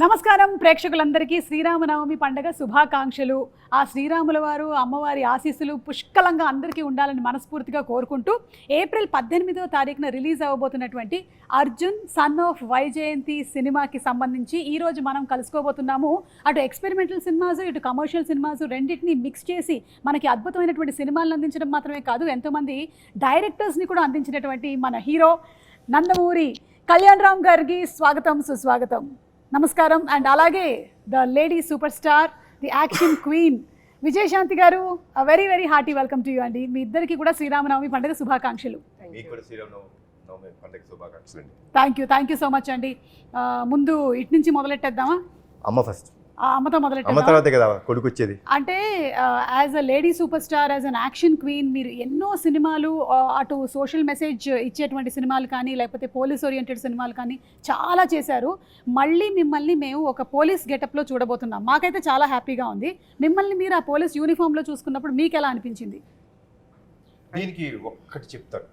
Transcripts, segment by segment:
నమస్కారం ప్రేక్షకులందరికీ శ్రీరామనవమి పండుగ శుభాకాంక్షలు. ఆ శ్రీరాముల వారు అమ్మవారి ఆశీస్సులు పుష్కలంగా అందరికీ ఉండాలని మనస్ఫూర్తిగా కోరుకుంటూ ఏప్రిల్ 18వ తారీఖున రిలీజ్ అవ్వబోతున్నటువంటి అర్జున్ సన్ ఆఫ్ వైజయంతి సినిమాకి సంబంధించి ఈరోజు మనం కలుసుకోబోతున్నాము. అటు ఎక్స్పెరిమెంటల్ సినిమాస్ ఇటు కమర్షియల్ సినిమాస్ రెండింటినీ మిక్స్ చేసి మనకి అద్భుతమైనటువంటి సినిమాలను అందించడం మాత్రమే కాదు, ఎంతోమంది డైరెక్టర్స్ని కూడా అందించినటువంటి మన హీరో నందమూరి కళ్యాణ్ రామ్ గారికి స్వాగతం సుస్వాగతం. నమస్కారం. అండ్ అలాగే the lady super star, the action queen Vijayashanti garu, very very hearty welcome to you అండి. మీ ఇద్దరికి కూడా శ్రీరామనవమి పండుగ శుభాకాంక్షలు. థ్యాంక్ యూ సో మచ్ అండి. ముందు ఇటు నుంచి మొదలెట్టేద్దామా? అమ్మ ఫస్ట్. అమ్మతో మొదలెట్టాం తర్వాతే కదా కొడుకు వచ్చేది. అంటే as a lady super star, as an action queen, మీరు ఎన్నో సినిమాలు, అటు సోషల్ మెసేజ్ ఇచ్చేటువంటి సినిమాలు కానీ లేకపోతే పోలీస్ ఓరియంటెడ్ సినిమాలు కానీ చాలా చేశారు. మళ్ళీ మిమ్మల్ని మేము ఒక పోలీస్ గెటప్లో చూడబోతున్నాం. మాకైతే చాలా హ్యాపీగా ఉంది. మిమ్మల్ని మీరు ఆ పోలీస్ యూనిఫామ్లో చూసుకున్నప్పుడు మీకు ఎలా అనిపించింది? దీనికి ఒక్కటి చెప్తాను,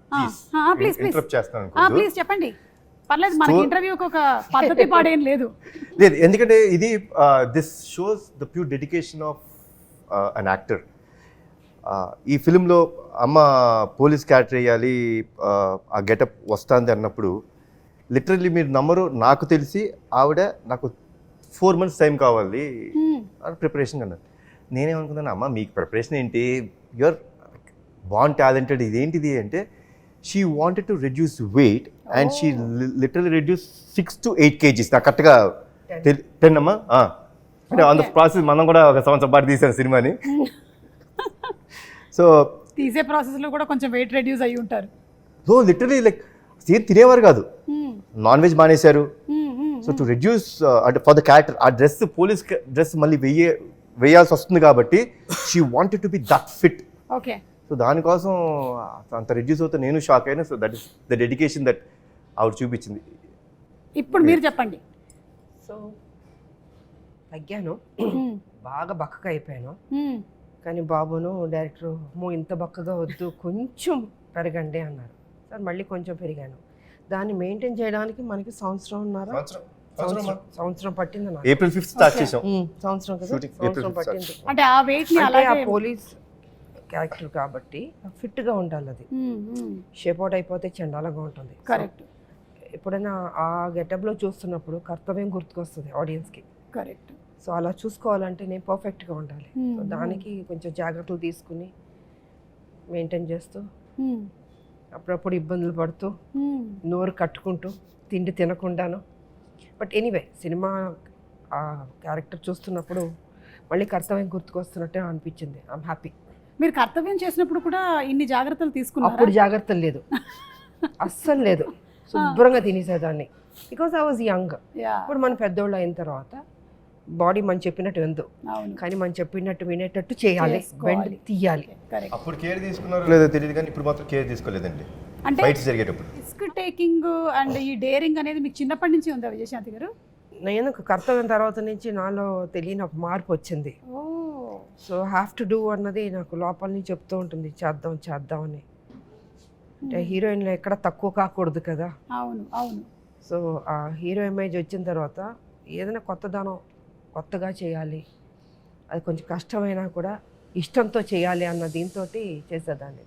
ప్లీజ్ చెప్పండి. పర్లేదు, మనకి ఇంటర్వ్యూకి ఒక పద్ధతి పాడేం లేదు. ఎందుకంటే ఇది this shows the pure dedication of an actor. ఈ ఫిలింలో అమ్మ పోలీస్ క్యారెక్టర్ వేయాలి, ఆ గెటప్ వస్తుంది అన్నప్పుడు లిటరల్లీ మీరు నమ్మరు, నాకు తెలిసి ఆవిడ నాకు 4 months టైం కావాలి ప్రిపరేషన్ అన్నారు. నేనేమనుకున్నాను, అమ్మ మీకు ప్రిపరేషన్ ఏంటి, యూఆర్ బాన్ టాలెంటెడ్, ఇదేంటిది అంటే she wanted to reduce weight and she literally reduced 6 to 8 kgs. నాకు కరెక్ట్గా 10 అమ్మా. అంటే ఆన్ ద ప్రాసెస్ మనం కూడా ఒక సంవత్సరం పాటు తీసాను సినిమాని. సో తీసే ప్రాసెస్లో కూడా కొంచెం వెయిట్ రెడ్యూస్ అయ్యి ఉంటారు. సో లిటరలీ లైక్ సేమ్ తినేవారు కాదు, నాన్ వెజ్ మానేశారు. సో టు రెడ్యూస్ అంటే ఫర్ ద క్యారెక్టర్ ఆ డ్రెస్, పోలీస్ డ్రెస్ మళ్ళీ వేయాల్సి వస్తుంది కాబట్టి she wanted to be that fit. Okay. So దానికోసం అంత రిడ్యూస్ అవుతే నేను షాక్ అయినా. So that is the dedication that ఆవిడ చూపించింది. ఇప్పుడు మీరు చెప్పండి. సో తగ్గాను, బాగా బక్కగా అయిపోయాను. కానీ బాబును డైరెక్టర్ ఇంత బక్కగా వద్దు, కొంచెం పెరగండి అన్నారు. సార్ మళ్ళీ కొంచెం పెరిగాను. దాన్ని మెయింటైన్ చేయడానికి మనకి సంవత్సరం పట్టింది. ఏప్రిల్ 5th స్టార్ట్ చేసాం. సంవత్సరం పట్టింది. అంటే ఆ వెయిట్ ని అలాగే పోలీస్ క్యారెక్టర్ కాబట్టి ఫిట్గా ఉండాలి. అది షేప్ అవుట్ అయిపోతే చండాలంగా ఉంటుంది. కరెక్ట్. ఎప్పుడైనా ఆ గెటప్లో చూస్తున్నప్పుడు కర్తవ్యం గుర్తుకొస్తుంది ఆడియన్స్కి. కరెక్ట్. సో అలా చూసుకోవాలంటే నేను పర్ఫెక్ట్గా ఉండాలి. సో దానికి కొంచెం జాగ్రత్తలు తీసుకుని మెయింటైన్ చేస్తూ అప్పుడప్పుడు ఇబ్బందులు పడుతూ నోరు కట్టుకుంటూ తిండి తినకుండాను. బట్ ఎనీవే సినిమా ఆ క్యారెక్టర్ చూస్తున్నప్పుడు మళ్ళీ కర్తవ్యం గుర్తుకొస్తున్నట్టే అనిపించింది. I'm happy. మీరు కర్తవ్యం చేసినప్పుడు కూడా ఇన్ని జాగ్రత్తలు తీసుకున్నారు? అప్పుడు జాగ్రత్తలు లేదు, అస్సలు లేదు. శుభ్రంగా తినేసేదాన్ని, బికాస్ ఐ వాజ్ యంగ్. ఇప్పుడు మనం పెద్దోళ్ళు అయిన తర్వాత బాడీ మనం చెప్పినట్టు విందు, కానీ మనం చెప్పినట్టు వినేటట్టు చేయాలి, వెండి తీయాలి. అప్పుడు కేర్ తీసుకున్నారో లేదో తెలియదు, కానీ ఇప్పుడు మాత్రం కేర్ తీసుకోలేదండి. అంటే ఫైట్స్ జరిగేటప్పుడు రిస్క్ టేకింగ్ అండ్ ఈ డేరింగ్ అనేది మీకు చిన్నప్పటి నుంచి ఉందా విజయశాంతి గారు? నేను కర్తవ్యం తర్వాత నుంచి నాలో తెలియని ఒక మార్పు వచ్చింది. సో హ్యావ్ టు డూ అన్నది నాకు లోపల నుంచి చెప్తూ ఉంటుంది, చేద్దాం అని. అంటే హీరోయిన్లో ఎక్కడ తక్కువ కాకూడదు కదా. అవును అవును. సో ఆ హీరో ఇమేజ్ వచ్చిన తర్వాత ఏదైనా కొత్తగా చేయాలి, అది కొంచెం కష్టమైనా కూడా ఇష్టంతో చేయాలి అన్న దీంతో చేసేదాన్ని.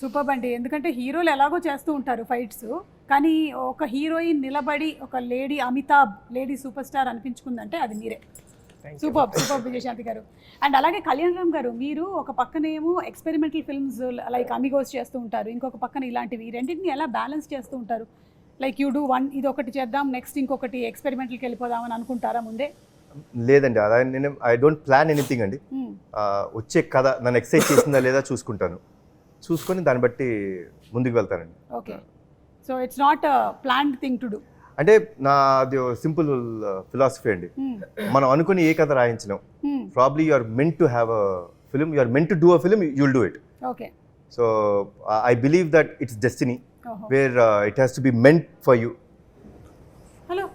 సూపర్ అండి. ఎందుకంటే హీరోలు ఎలాగో చేస్తూ ఉంటారు ఫైట్స్, కానీ ఒక హీరోయిన్ నిలబడి ఒక lady Amitabh, lady super star అనిపించుకుందంటే అది మీరే. సూపర్ విజయశాంతి గారు. అండ్ అలాగే కళ్యాణ్ రామ్ గారు, మీరు ఒక పక్కనేమో ఎక్స్పెరిమెంటల్ ఫిల్మ్స్ లైక్ అమిగోస్ చేస్తూ ఉంటారు, ఇంకొక పక్కన ఇలాంటివి, రెండింటిని ఎలా బ్యాలెన్స్ చేస్తూ ఉంటారు? లైక్ యూ డూ వన్, ఇది ఒకటి చేద్దాం, నెక్స్ట్ ఇంకొకటి ఎక్స్పెరిమెంటల్కి వెళ్ళిపోదామని అనుకుంటారా ముందే? లేదండి, అలా నేను ఐ డోంట్ ప్లాన్ ఎనీథింగ్ అండి. వచ్చే కథ నన్ను ఎక్సైట్ చేసిందా లేదా చూసుకొని దాన్ని బట్టి ముందుకు వెళ్తానండి. Okay. So it's not planned thing to do. అంటే నాది సింపుల్ ఫిలాసఫీ అండి. మనం అనుకుని ఏ కథ రాయించలేం. Probably you are meant to have a film, you are meant to do a film, you will do it. Okay. So I believe that it's destiny where it has to be meant for you. Hello,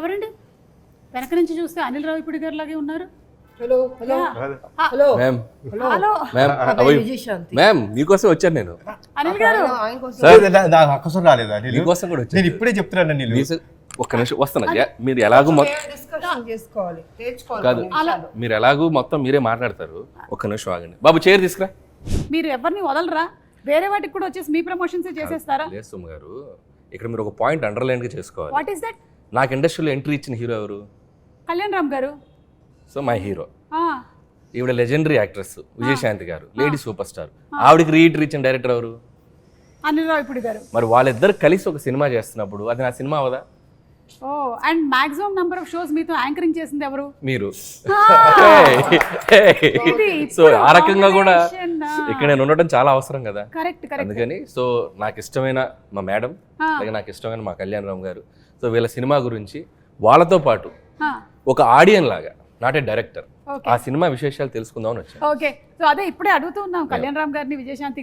ఎవరండి వెనక నుంచి చూస్తే అనిల్ రావిపూడి గారు లాగే ఉన్నారు? Hello hello hello ma'am. Hello ma'am, మీకోసం వచ్చాను నేను. అనిల్ గారు నాకు అక్కసం రాలేదా? మీకోసం కూడా నేను ఇప్పుడే చెప్తున్నాను. ఒక్క నిమిషం వస్తున్నా మీరు ఎలాగో డిస్కషన్ చేసుకోవాలి, కాదు మీరు ఎలాగూ మొత్తం మీరే మాట్లాడతారు. ఒక్క నిమిషం ఆగండి బాబు, చైర్ తీసుకురా. మీరు ఎవరిని వదలరా? వేరే వాటికి కూడా వచ్చేసి మీ ప్రమోషన్స్ చేసేస్తారా? లేదు సుమ గారు, ఇక్కడ మీరు ఒక పాయింట్ అండర్లైన్ గా చేసుకోవాలి. What is that? నాకు ఇండస్ట్రీలో ఎంట్రీ ఇచ్చిన హీరో ఎవరు? కళ్యాణ్ రామ్ గారు. So my hero. ఆ, ఈవిడ లెజెండరీ యాక్ట్రెస్ విజయశాంతి గారు, లేడీ సూపర్ స్టార్. ఆవిడకి రీఎంట్రీ ఇచ్చిన డైరెక్టర్ ఎవరు? అనిల్ రావిపూడి గారు. మరి వాళ్ళిద్దరు కలిసి ఒక సినిమా చేస్తున్నప్పుడు అది నా సినిమా అవదా? ఓ, and maximum number of shows మీతో యాంకరింగ్ చేసింది ఎవరు? మీరు. ఇది సో ఆ రకంగా కూడా combination, ఇక్కడ నేను ఉండటం చాలా అవసరం కదా. Correct correct. అందుకని సో నాకు ఇష్టమైన మా మేడం, అలాగే నాకు ఇష్టమైన మా కళ్యాణ్ రామ్ గారు, సో వీళ్ళ సినిమా గురించి వాళ్ళతో పాటు ఒక ఆడియన్ లాగా, నాట్ ఏ డైరెక్టర్, ఆ సినిమా విశేషాలు తెలుసుకుందామని వచ్చాను. ఓకే, సో అదే ఇప్పుడే అడుగుతూ ఉన్నాం కళ్యాణ్ రామ్ గారిని, విజయశాంతి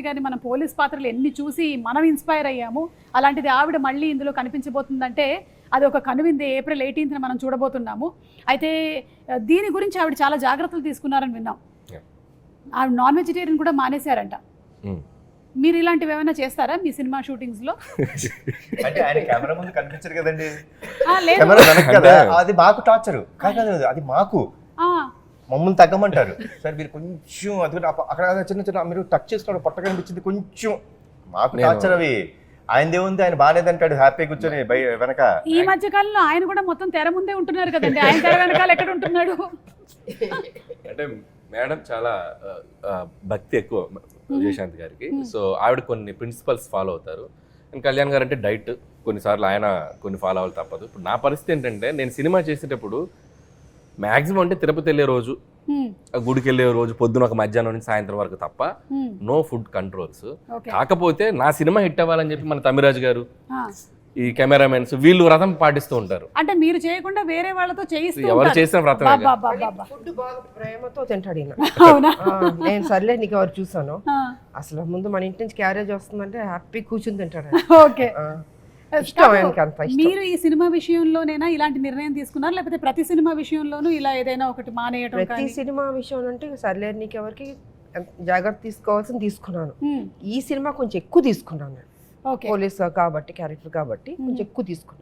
గారిని మనం పోలీస్ పాత్రలు ఎన్ని చూసి మనం ఇన్స్పైర్ అయ్యాము. అలాంటిది ఆవిడ మళ్ళీ ఇందులో కనిపించబోతుందంటే అది ఒక కనువిందే. April 18th మనం చూడబోతున్నాము. అయితే దీని గురించి ఆవిడ చాలా జాగ్రత్తలు తీసుకున్నారని విన్నాం. ఆవిడ నాన్ వెజిటేరియన్ కూడా మానేశారంట. మీరు ఇలాంటివి ఏమైనా చేస్తారా మీ సినిమా షూటింగ్స్ లో? అంటే ఆయన కెమెరా ముందు కనిపించరు కదండి, లేదు. కెమెరా వెనక కదా, అది మాకు టార్చరు కాదు, అది మాకు మమ్మల్ని తగ్గమంటారు. సరే మీరు కొంచెం అది అక్కడ చిన్న చిన్న మీరు టచ్ చేసుకోవడం పొట్ట కనిపించింది కొంచెం, మాకు టార్చర్ అవి. ఆయనదే ఉంది, ఆయన బాగాలేదంటాడు హ్యాపీ కూర్చొని వెనక. ఈ మధ్య కాలంలో ఆయన కూడా మొత్తం తెర ముందే ఉంటున్నారు కదండి, ఆయన తెర వెనకాల ఎక్కడ ఉంటున్నాడు? అంటే మేడం చాలా భక్తి ఎక్కువ విజయశాంతి గారికి. సో ఆవిడ కొన్ని ప్రిన్సిపల్స్ ఫాలో అవుతారు. అండ్ కళ్యాణ్ గారు అంటే డైట్, కొన్నిసార్లు ఆయన కొన్ని ఫాలో అవ్వాలి తప్పదు. ఇప్పుడు నా పరిస్థితి ఏంటంటే నేను సినిమా చేసేటప్పుడు మ్యాక్సిమం అంటే తిరుపతి వెళ్ళే రోజు, గుడికి వెళ్ళే రోజు పొద్దున ఒక మధ్యాహ్నం నుంచి సాయంత్రం వరకు తప్ప నో ఫుడ్ కంట్రోల్స్. కాకపోతే నా సినిమా హిట్ అవ్వాలని చెప్పి మన తమిరాజు గారు, ఈ కెమెరామెన్స్ వీళ్ళు వ్రతం పాటిస్తూ ఉంటారు. అంటే మీరు చేయకుండా వేరే వాళ్ళతో చేయిస్తూ ఎవరు చేసిన వ్రతం ఫుడ్ బాగా ప్రేమతో తింటాడు ఈయన. అవునా? నేను సర్లే నీకు ఎవరు చూసాను, అసలు ముందు మన ఇంటి నుంచి క్యారేజ్ వస్తుందంటే హ్యాపీ కూర్చుని తింటాడు. ఓకే, ఇష్టం ఆయనకి, అంత ఇష్టం. మీరు ఈ సినిమా విషయంలోనైనా ఇలాంటి నిర్ణయం తీసుకున్నారు, లేకపోతే ప్రతి సినిమా విషయంలోనూ ఇలా ఏదైనా ఒకటి మానేయడం? ప్రతి సినిమా విషయం అంటే సర్లే నీకు ఎవరికి జాగ్రత్త తీసుకోవాల్సింది తీసుకున్నాను. ఈ సినిమా కొంచెం ఎక్కువ తీసుకున్నాను, పోలీస్ కాబట్టి, క్యారెక్టర్ కాబట్టి కొంచెం ఎక్కువ తీసుకున్నాను.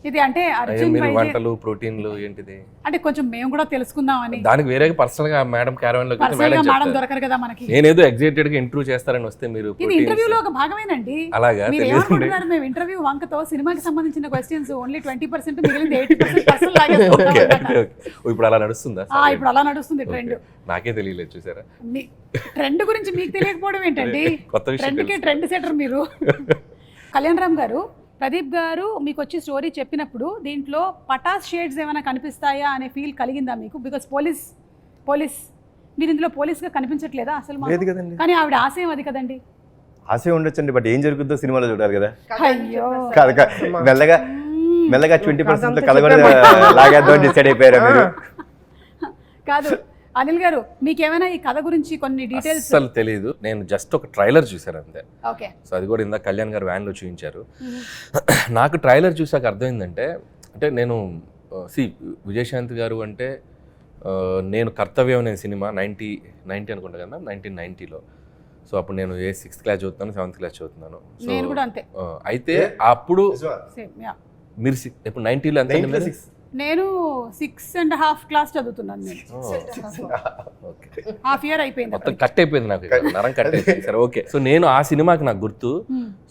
ఇది అంటే అర్జున్ వంటలు ప్రోటీన్లు ఏంటిది అంటే కొంచెం మేము కూడా తెలుసుకుందామని. దానికి వేరే పర్సనల్ గా మేడం క్యారవన్ లో మేడం దొరకరు కదా మనకి. నేనేదో ఎగ్జైటెడ్ గా ఇంటర్వ్యూ చేస్తారని వస్తే మీరు ఇది ఇంటర్వ్యూలో ఒక భాగమేనండి. అలాగా తెలియదు. మేము ఇంటర్వ్యూ వంకతో సినిమాకి సంబంధించిన క్వశ్చన్స్ ఓన్లీ 20%, మిగిలింది 80% పర్సనల్ లాగేసుకుంటాం. ఇప్పుడు అలా నడుస్తుందా? ఇప్పుడు అలా నడుస్తుంది ట్రెండ్. నాకే తెలియలేదు, చూసారా? ట్రెండ్ గురించి మీకు తెలియకపోవడం ఏంటండి? కొత్త విషయం. ట్రెండ్ సెటర్ మీరు. కళ్యాణ్ రామ్ గారు, ప్రదీప్ గారు మీకు వచ్చి స్టోరీ చెప్పినప్పుడు దీంట్లో పటాస్ షేడ్స్ ఏమైనా కనిపిస్తాయా అనే ఫీల్ కలిగిందా మీకు? బికాస్ పోలీస్ మీరు ఇందులో పోలీస్గా కనిపించట్లేదా అసలు? కానీ ఆవిడ ఆశయం అది కదండి. ఆశయం ఉండొచ్చండి, బట్ ఏం జరుగుతుందో సినిమాలో చూడాలి కదా. అయ్యో, మెల్లగా 20% కథ కూడా లాగేద్దాం డిసైడ్ అయిపోయారా మీరు? కాదు అనిల్ గారు, మీకేమైనా ఈ కథ గురించి కొన్ని డీటెయిల్స్? అసలు తెలియదు, నేను జస్ట్ ఒక ట్రైలర్ చూసాను అంతే. ఓకే, సో అది కూడా ఇందాక కళ్యాణ్ గారు వ్యాన్లో చూపించారు. నాకు ట్రైలర్ చూసాక అర్థమైందంటే, అంటే నేను విజయశాంతి గారు అంటే నేను కర్తవ్యం అనే సినిమా 90 అనుకుంటా కదా, 1990లో. సో అప్పుడు నేను 6th క్లాస్ చదువుతున్నాను, 7th క్లాస్ చదువుతున్నాను. నేను కూడా అంతే. అయితే అప్పుడు మీరు ఇప్పుడు 90లో అంతే? నేను 6.5 క్లాస్ చదువుతున్నాను. నేను హాఫ్ ఇయర్ అయిపోయింది, మొత్తం కట్ అయిపోయింది నాకు, నరం కట్ అయిపోయింది. సరే ఓకే. సో నేను ఆ సినిమాకి నాకు గుర్తు,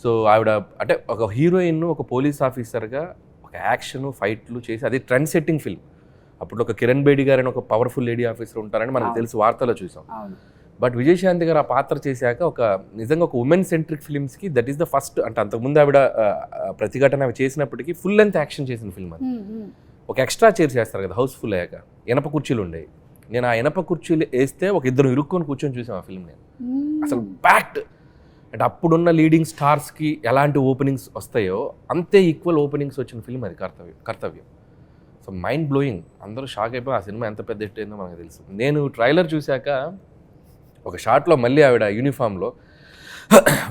సో ఆవిడ అంటే ఒక హీరోయిన్ ఒక పోలీస్ ఆఫీసర్గా ఒక యాక్షన్ ఫైట్లు చేసి, అది ట్రెండ్ సెట్టింగ్ ఫిల్మ్. అప్పుడు ఒక కిరణ్ బేడి గారు అని ఒక పవర్ఫుల్ లేడీ ఆఫీసర్ ఉంటారని మనకు తెలుసు, వార్తలో చూసాం. బట్ విజయశాంతి గారు ఆ పాత్ర చేశాక ఒక నిజంగా ఒక ఉమెన్ సెంట్రిక్ ఫిల్మ్స్కి దట్ ఈస్ ద ఫస్ట్. అంటే అంతకుముందు ఆవిడ ప్రతిఘటన అవి చేసినప్పటికీ ఫుల్ లెంత్ యాక్షన్ చేసిన ఫిల్మ్ అది. ఒక ఎక్స్ట్రా చైర్ చేస్తారు కదా హౌస్ఫుల్ అయ్యాక, ఇనప కుర్చీలు ఉండేవి. నేను ఆ ఇనప కుర్చీలు వేస్తే ఒక ఇద్దరు ఇరుక్కొని కూర్చొని చూసాం ఆ ఫిల్మ్. నేను అసలు ప్యాక్డ్. అంటే అప్పుడున్న లీడింగ్ స్టార్స్కి ఎలాంటి ఓపెనింగ్స్ వస్తాయో అంతే ఈక్వల్ ఓపెనింగ్స్ వచ్చిన ఫిల్మ్ అది కర్తవ్యం. సో మైండ్ బ్లోయింగ్, అందరూ షాక్ అయిపోయి ఆ సినిమా ఎంత పెద్ద హిట్ అయిందో మనకు తెలుసు. నేను ట్రైలర్ చూశాక ఒక షాట్లో మళ్ళీ ఆవిడ యూనిఫామ్లో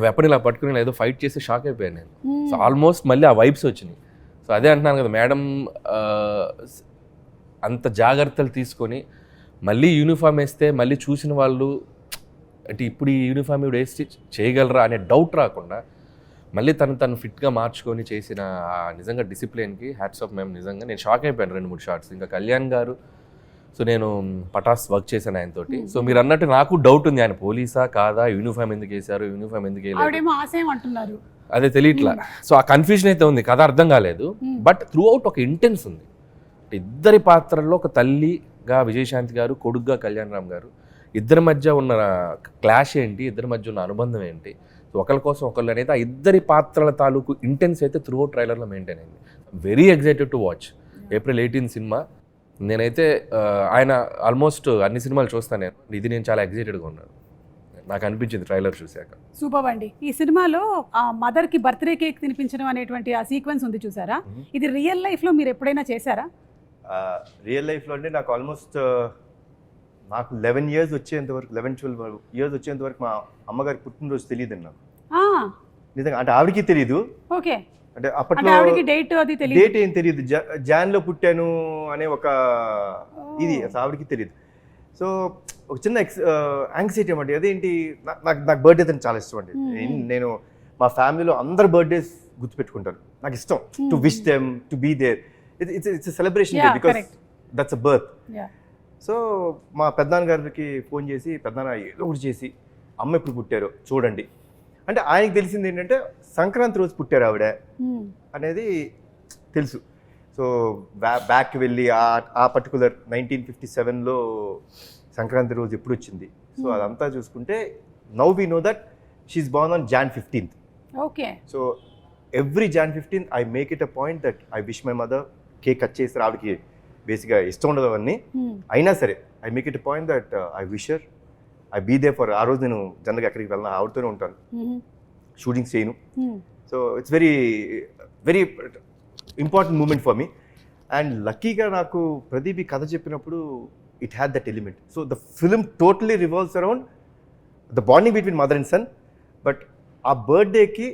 వెపన్ ఇలా పట్టుకుని ఏదో ఫైట్ చేసి షాక్ అయిపోయాను నేను. సో ఆల్మోస్ట్ మళ్ళీ ఆ వైబ్స్ వచ్చినాయి. సో అదే అంటున్నాను కదా, మేడం అంత జాగ్రత్తలు తీసుకొని మళ్ళీ యూనిఫామ్ వేస్తే మళ్ళీ చూసిన వాళ్ళు అంటే ఇప్పుడు ఈ యూనిఫామ్ ఇవి వేసి చేయగలరా అనే డౌట్ రాకుండా మళ్ళీ తను ఫిట్గా మార్చుకొని చేసిన ఆ నిజంగా డిసిప్లిన్కి హ్యాట్స్ ఆఫ్ మేము. నిజంగా నేను షాక్ అయిపోయాను 2-3 షార్ట్స్. ఇంకా కళ్యాణ్ గారు, సో నేను పటాస్ వర్క్ చేశాను ఆయనతోటి. సో మీరు అన్నట్టు నాకు డౌట్ ఉంది, ఆయన పోలీసా కాదా, యూనిఫామ్ ఎందుకు వేశారు, యూనిఫామ్ ఎందుకు వేయలేదు, ఆవిడేమో ఆశయం అంటున్నారు. అదే తెలియట్లా. సో ఆ కన్ఫ్యూజన్ అయితే ఉంది, కథ అర్థం కాలేదు. బట్ త్రూ అవుట్ ఒక ఇంటెన్స్ ఉంది. ఇద్దరి పాత్రల్లో ఒక తల్లిగా విజయశాంతి గారు, కొడుగ్గా కళ్యాణ్ రామ్ గారు, ఇద్దరి మధ్య ఉన్న క్లాష్ ఏంటి, ఇద్దరి మధ్య ఉన్న అనుబంధం ఏంటి, సో ఒకరి కోసం ఒకళ్ళు అనేది ఆ ఇద్దరి పాత్రల తాలూకు ఇంటెన్స్ అయితే త్రూ అవుట్ ట్రైలర్లో మెయింటైన్ అయింది. Very excited to watch. April 18 cinema. నేనైతే ఆయన ఆల్మోస్ట్ అన్ని సినిమాలు చూస్తాను నేను. ఇది నేను చాలా ఎగ్జైటెడ్గా ఉన్నాను, నాకు అనిపించింది ట్రైలర్ చూశాక. సూపర్ అండి. ఈ సినిమాలో ఆ మదర్కి బర్త్డే కేక్ తినిపించడం అనేటువంటి ఆ సీక్వెన్స్ ఉంది చూసారా, ఇది రియల్ లైఫ్లో మీరు ఎప్పుడైనా చేశారా? రియల్ లైఫ్లో అంటే నాకు ఆల్మోస్ట్ నాకు 11 years వచ్చేంత వరకు, 11-12 years వచ్చేంత వరకు మా అమ్మగారికి పుట్టినరోజు తెలియదు నాకు నిజంగా. అంటే ఆవిడకి తెలియదు. ఓకే. అంటే అప్పట్లో డేట్ అది తెలియదు, డేట్ ఏం తెలియదు. జాన్లో పుట్టాను అనే ఒక ఇది ఆవిడకి తెలియదు. సో ఒక చిన్న యాంగ్జైటీ అన్నమాట. అదేంటి, నాకు బర్త్డే అంటే చాలా ఇష్టం అండి. నేను మా ఫ్యామిలీలో అందరు బర్త్డేస్ గుర్తుపెట్టుకుంటారు. నాకు ఇష్టం to wish them, to be there. It's celebration because that's a birth. So మా పెద్దనాన్నగారికి ఫోన్ చేసి, పెద్దనాన్న ఏదో ఒకటి చేసి అమ్మ ఎప్పుడు పుట్టారో చూడండి అంటే, ఆయనకి తెలిసింది ఏంటంటే సంక్రాంతి రోజు పుట్టారు ఆవిడ అనేది తెలుసు. సో బ్యాక్ వెళ్ళి ఆ పర్టికులర్ 1957లో సంక్రాంతి రోజు ఎప్పుడు వచ్చింది, సో అదంతా చూసుకుంటే now we know that she's born on Jan 15th. Okay. So every Jan 15th I make it a point that I wish my mother. Cake cut చేసి, ఆవిడకి బేసిక్గా ఇష్టం ఉండదు అవన్నీ, అయినా సరే I make it a point that I wish her, I be there for. ఆ రోజు నేను జనరల్గా ఎక్కడికి వెళ్ళినా ఆవిడతోనే ఉంటాను, షూటింగ్స్ చేయను. So it's very very important moment for me. And లక్కీగా నాకు ప్రదీప్ ఈ కథ చెప్పినప్పుడు it had that element. So the film totally revolves around the bonding between mother and son. But ఆ బర్త్డేకి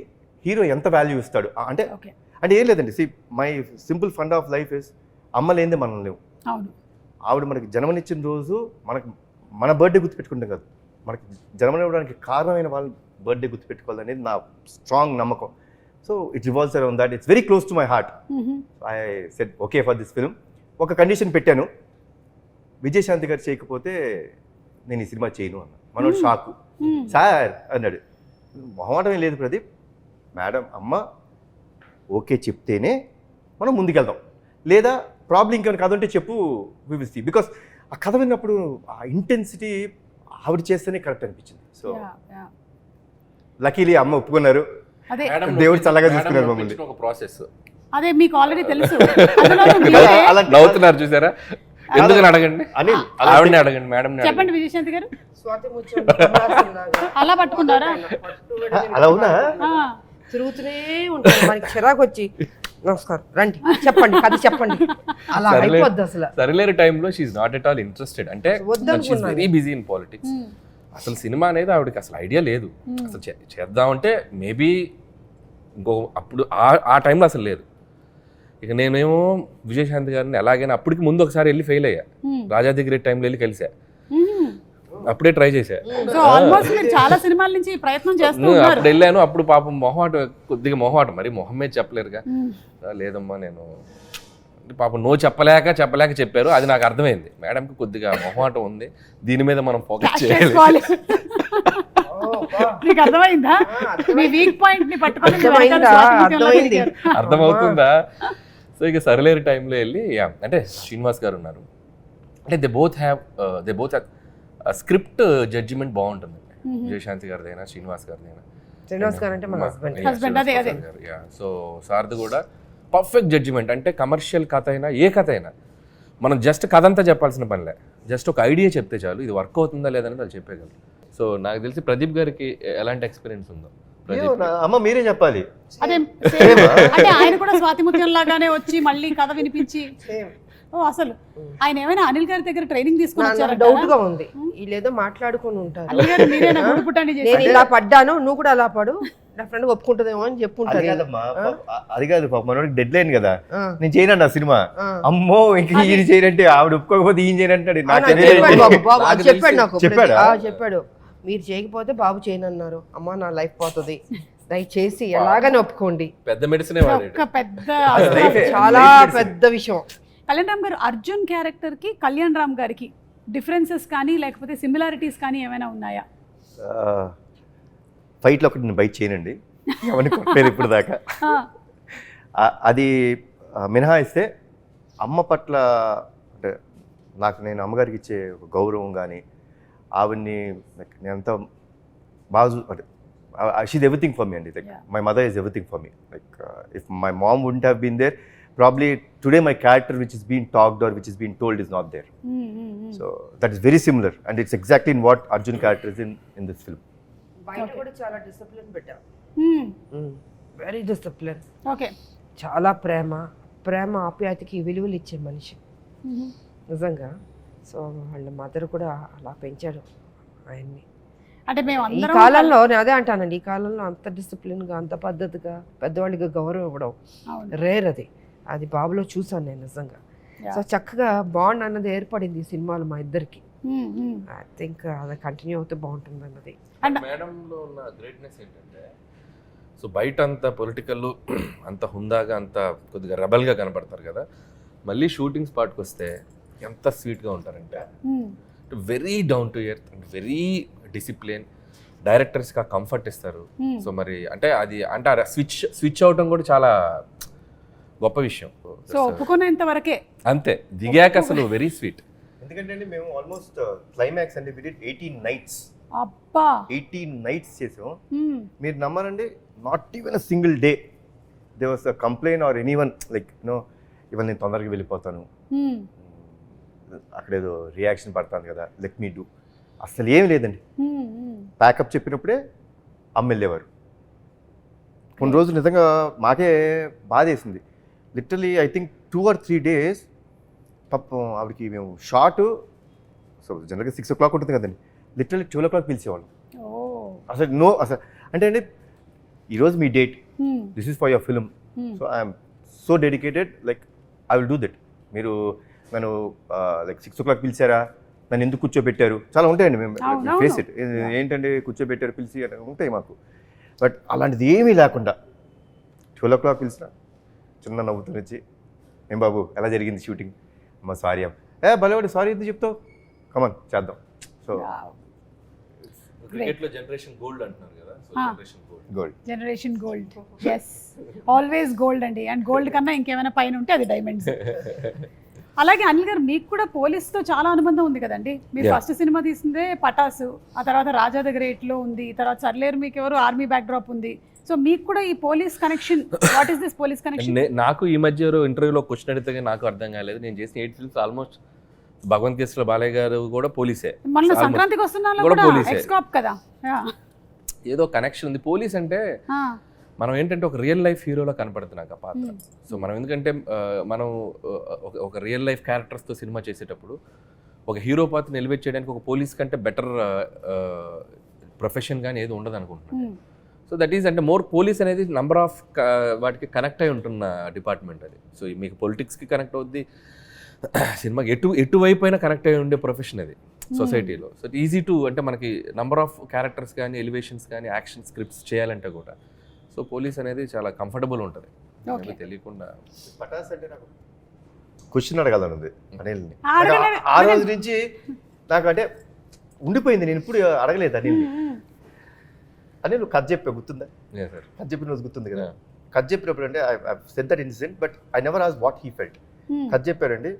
హీరో ఎంత వాల్యూ ఇస్తాడు అంటే అంటే ఏం లేదండి. See my simple fund of life is అమ్మ లేనిదే మనం లేవు. ఆవిడ మనకి జన్మనిచ్చిన రోజు మన బర్త్డే గుర్తుపెట్టుకుంటాం కదా, మనకి జన్మనివ్వడానికి కారణమైన వాళ్ళ బర్త్డే గుర్తుపెట్టుకోవాలనేది నా స్ట్రాంగ్ నమ్మకం. So it revolves around that. It's very close to my heart. I said okay for this film. ఒక కండిషన్ పెట్టాను, విజయశాంతి గారు చేయకపోతే నేను ఈ సినిమా చేయను అన్న. మనోడు షాకు. సార్ అన్నాడు, మొహమాటమే లేదు ప్రదీప్, మేడం అమ్మ ఓకే చెప్తేనే మనం ముందుకెళ్దాం, లేదా ప్రాబ్లం ఇంకేమైనా కథ ఉంటే చెప్పు, వి విల్ సీ. బికాస్ ఆ కథ విన్నప్పుడు ఆ ఇంటెన్సిటీ ఆవిడ చేస్తేనే కరెక్ట్ అనిపించింది. సో లక్కీలీ అమ్మ ఒప్పుకున్నారు, దేవుడు చల్లగా చూసుకున్నారు మమ్మల్ని. ఒక ప్రాసెస్ అదే మీకు ఆల్రెడీ తెలుసు. నవ్వుతున్నారు చూసారా, ఎందుకని అడగండి, ఆవిడని అడగండి, మేడం చెప్పండి. విజయశాంతి గారు స్వాతి ముత్యం అలా పట్టుకున్నారా? అలా ఉన్నా తిరుగుతూనే ఉంటారు, మనకి చిరాకు వచ్చి నమస్కారం రండి చెప్పండి అది చెప్పండి, అలా అయిపోద్ది అసలు. సరిలేరు టైంలో she's not at all interested. అంటే వెరీ బిజీ ఇన్ పాలిటిక్స్. అసలు సినిమా అనేది ఆవిడకి అసలు ఐడియా లేదు. అసలు చేద్దామంటే మేబీ ఇంకో అప్పుడు ఆ టైంలో అసలు లేదు. ఇక నేనేమో విజయశాంతి గారిని ఎలాగైనా అప్పటికి ముందు ఒకసారి వెళ్ళి ఫెయిల్ అయ్యా, రాజాదిగిరి టైంలో వెళ్ళి కలిసా, అప్పుడే ట్రై చేశా. చాలా సినిమాల నుంచి ప్రయత్నం చేస్తూ అప్పుడు వెళ్ళాను. అప్పుడు పాపం మొహమాటం, కొద్దిగా మొహమాటం, మరి మొహమే చెప్పలేరుగా. లేదమ్మా నేను పాపం నో చెప్పలేక చెప్పారు. అది నాకు అర్థమైంది, మేడంకి కొద్దిగా మొహమాటం ఉంది, దీని మీద మనం ఫోకస్ చేయాలి. మీకు అర్థమైందా? మీ వీక్ పాయింట్ ని పట్టుకొని అర్థమవుతుందా? సో ఇక సరిలేరు టైంలో వెళ్ళి అంటే శ్రీనివాస్ గారు ఉన్నారు, అంటే they both have script judgement బాగుంటుంది. విజయశాంతి గారిదైనా శ్రీనివాస్ గారిదైనా. శ్రీనివాస్ గారు అంటే మన హస్బెండ్. సో సార్ది కూడా పర్ఫెక్ట్ జడ్జిమెంట్. అంటే కమర్షియల్ కథ అయినా ఏ కథ అయినా మనం జస్ట్ కథ అంతా చెప్పాల్సిన పనిలే, జస్ట్ ఒక ఐడియా చెప్తే చాలు, ఇది వర్క్ అవుతుందా లేదని వాళ్ళు చెప్పేయగలరు. సో నాకు తెలిసి ప్రదీప్ గారికి ఎలాంటి ఎక్స్పీరియన్స్ ఉందో అమ్మ మీరే చెప్పాలి. అదే అంటే ఆయన కూడా స్వాతి ముత్యం లాగానే వచ్చి మళ్ళీ కథ వినిపించి, అసలు ఆయన ఏమైనా అనిల్ గారి దగ్గర ట్రైనింగ్ తీసుకుని డౌట్ గా ఉంది, వీళ్ళేదో మాట్లాడుకుని ఉంటారు. నేను ఇలా పడ్డాను, నువ్వు కూడా అలా పడు, నా ఫ్రెండ్ ఒప్పుకుంటుందేమో అని చెప్పుంటారు. అది కాదు పాప, మనోడికి డెడ్ లైన్ కదా, నేను చేయనండి ఆ సినిమా. అమ్మో ఇంక ఈయన చేయనంటే ఆవిడ ఒప్పుకోకపోతే ఈయన చేయనంటాడు. చెప్పాడు, మీరు చేయకపోతే బాబు చేయనన్నారు, అమ్మా నా లైఫ్ పోతుంది దయచేసి ఎలాగని ఒప్పుకోండి. పెద్ద మెడిసినే వాడాడు. ఒక పెద్ద చాలా పెద్ద విషయం. కళ్యాణ్ రామ్ గారు అర్జున్ క్యారెక్టర్ కి కళ్యాణ్ రామ్ గారికి డిఫరెన్సెస్ కానీ లేకపోతే సిమిలారిటీస్ కానీ ఏమైనా ఉన్నాయా? ఫైట్లో ఒకటి నేను బైట్ చేయనండి, ఎవరిని కొట్టలేదు ఇప్పుడు దాకా. అది మినహాయిస్తే అమ్మ పట్ల అంటే నేను అమ్మగారికి ఇచ్చే ఒక గౌరవం కానీ ఆవిడ్ని నేను అంత బాగా అంటే షీజ్ ఎవ్రీథింగ్ ఫర్ మీ అండి. Like my mother is everything for me. Like if my mom wouldn't have been there, probably today my character which is being talked or which is being told is not there. So that is very similar and it's exactly in what Arjun character is in this film. బయట కూడా చాలా discipline పెట్టా, very discipline. Okay, చాలా ప్రేమ ఆప్యాయతకి విలువలు ఇచ్చే మనిషి నిజంగా. So వాళ్ళ మదర్ కూడా అలా పెంచాడు ఆయన్ని. అంటే మేము ఈ అందరం కాలంలో నేను అదే అంటానండి, ఈ కాలంలో అంత డిసిప్లిన్గా అంత పద్ధతిగా పెద్దవాళ్ళకి గౌరవం ఇవ్వడం రేర్. అది బాబులో చూసాను నేను నిజంగా. సో చక్కగా బాండ్ అన్నది ఏర్పడింది ఈ సినిమాలో మా ఇద్దరికి. ఐ థింక్ అది కంటిన్యూ అవుతే బాగుంటుంది అన్నది. మేడంలో ఉన్న గ్రేట్నెస్ ఏంటంటే, సో బయట అంత పొలిటికల్ అంత హుందాగా అంత కొద్దిగా రెబల్గా కనపడతారు కదా, మళ్ళీ షూటింగ్ స్పాట్కి వస్తే ఎంత స్వీట్గా ఉంటారంటే very down to earth and very discipline. డైరెక్టర్స్కి ఆ కంఫర్ట్ ఇస్తారు. సో మరి అంటే అది అంటే స్విచ్ అవటం కూడా చాలా గొప్ప విషయం. సో ఒప్పుకునేంత వరకే అంతే, దిగాక అసలు వెరీ స్వీట్. ఎందుకంటే అండి మేము ఆల్మోస్ట్ క్లైమాక్స్ అండి విత్ 18 nights. అబ్బా 18 nights చేసాం. మీరు నమ్మరండి, not even a single day there was a complain or anyone like no ఇవాళ నేను తొందరగా వెళ్ళిపోతాను, అక్కడేదో రియాక్షన్ పడతాను కదా, లెట్ మీ డూ. అసలు ఏం లేదండి. ప్యాకప్ చెప్పినప్పుడే అమ్మ వెళ్ళేవారు. కొన్ని రోజులు నిజంగా మాకే బాధేసింది. Literally I think 2 or 3 days పాపం ఆవిడకి మేము షార్ట్, సో జనరల్గా 6 o'clock ఉంటుంది కదండి, లిటరలీ 12 o'clock పిలిచేవాళ్ళం. అసలు అసలు అంటే అండి ఈరోజు మీ date, this is for your film, so I'm so dedicated, like I will do that. మీరు నన్ను లైక్ 6 o'clock పిలిచారా, నన్ను ఎందుకు కూర్చోబెట్టారు, చాలా ఉంటాయండి. మేము ఫేస్ ఇట్, ఏంటంటే కూర్చోబెట్టారు పిలిచి ఉంటాయి మాకు. బట్ అలాంటిది ఏమీ లేకుండా 12 o'clock పిలిచిన చిన్న నవ్వుతూ వచ్చి, ఏం బాబు ఎలా జరిగింది షూటింగ్, అమ్మ సారీ భలేవాడు, సారీ ఎందుకు చెప్తావు, కమాన్ చేద్దాం. సో క్రికెట్లో జనరేషన్ గోల్డ్ అంటున్నారు కదా, so generation gold, is always gold అండి. అండ్ గోల్డ్ కన్నా ఇంకేమైనా పైన ఉంటే అది డైమండ్స్. అలాగే అనిల్ గారు, మీకు కూడా పోలీస్తో చాలా అనుబంధం ఉంది కదండి. మీరు ఫస్ట్ సినిమా తీసిందే పటాసు, ఆ తర్వాత రాజా ద గ్రేట్లో ఉంది, తర్వాత సర్లేరు మీకు ఎవరు ఆర్మీ బ్యాక్ డ్రాప్ ఉంది. సో మీకు కూడా ఈ police connection, what is this police connection? నాకు ఈ మధ్య ఇంటర్వ్యూలో క్వశ్చన్ అడిగితే నాకు అర్థం కాలేదు. నేను చేసిన 8 films ఆల్మోస్ట్ భగవంత్ కేసులో బాలయ్య గారు కూడా పోలీసే, మన సంక్రాంతికి వస్తున్నా ఎక్స్కాప్ కదా, ఏదో కనెక్షన్ ఉంది. పోలీస్ అంటే మనం ఏంటంటే ఒక రియల్ లైఫ్ హీరోలో కనపడుతున్నాక పాత్ర. సో మనం ఎందుకంటే మనం ఒక రియల్ లైఫ్ క్యారెక్టర్స్తో సినిమా చేసేటప్పుడు ఒక హీరో పాత్రని ఎలివేట్ చేయడానికి ఒక పోలీస్ కంటే బెటర్ ప్రొఫెషన్ కానీ ఏది ఉండదు అనుకుంటున్నాను. సో దట్ ఈస్ అంటే మోర్ పోలీస్ అనేది నంబర్ ఆఫ్ వాటికి కనెక్ట్ అయి ఉంటున్న డిపార్ట్మెంట్ అది. సో మీకు పొలిటిక్స్కి కనెక్ట్ అవుద్ది, సినిమాకి ఎటువైపు అయినా కనెక్ట్ అయి ఉండే ప్రొఫెషన్ అది సొసైటీలో. సో ఈజీ టు అంటే మనకి నంబర్ ఆఫ్ క్యారెక్టర్స్ కానీ ఎలివేషన్స్ కానీ యాక్షన్ స్క్రిప్ట్స్ చేయాలంటే కూడా సో పోలీస్ అనేది చాలా కంఫర్టబుల్ ఉంటుంది. తెలియకుండా పటాస్ అంటే నాకు క్వశ్చన్ అడగాలనుంది అనిల్ని. ఆ రోజు నుంచి నాకు అంటే ఉండిపోయింది, నేను ఇప్పుడు అడగలేదు అనిల్ని. అనిల్ కథ చెప్పా గుర్తుందా? కథ చెప్పిన రోజు గుర్తుంది కదా. కథ చెప్పినప్పుడు అంటే I said that incident but I never asked what he felt. కథ చెప్పారండి,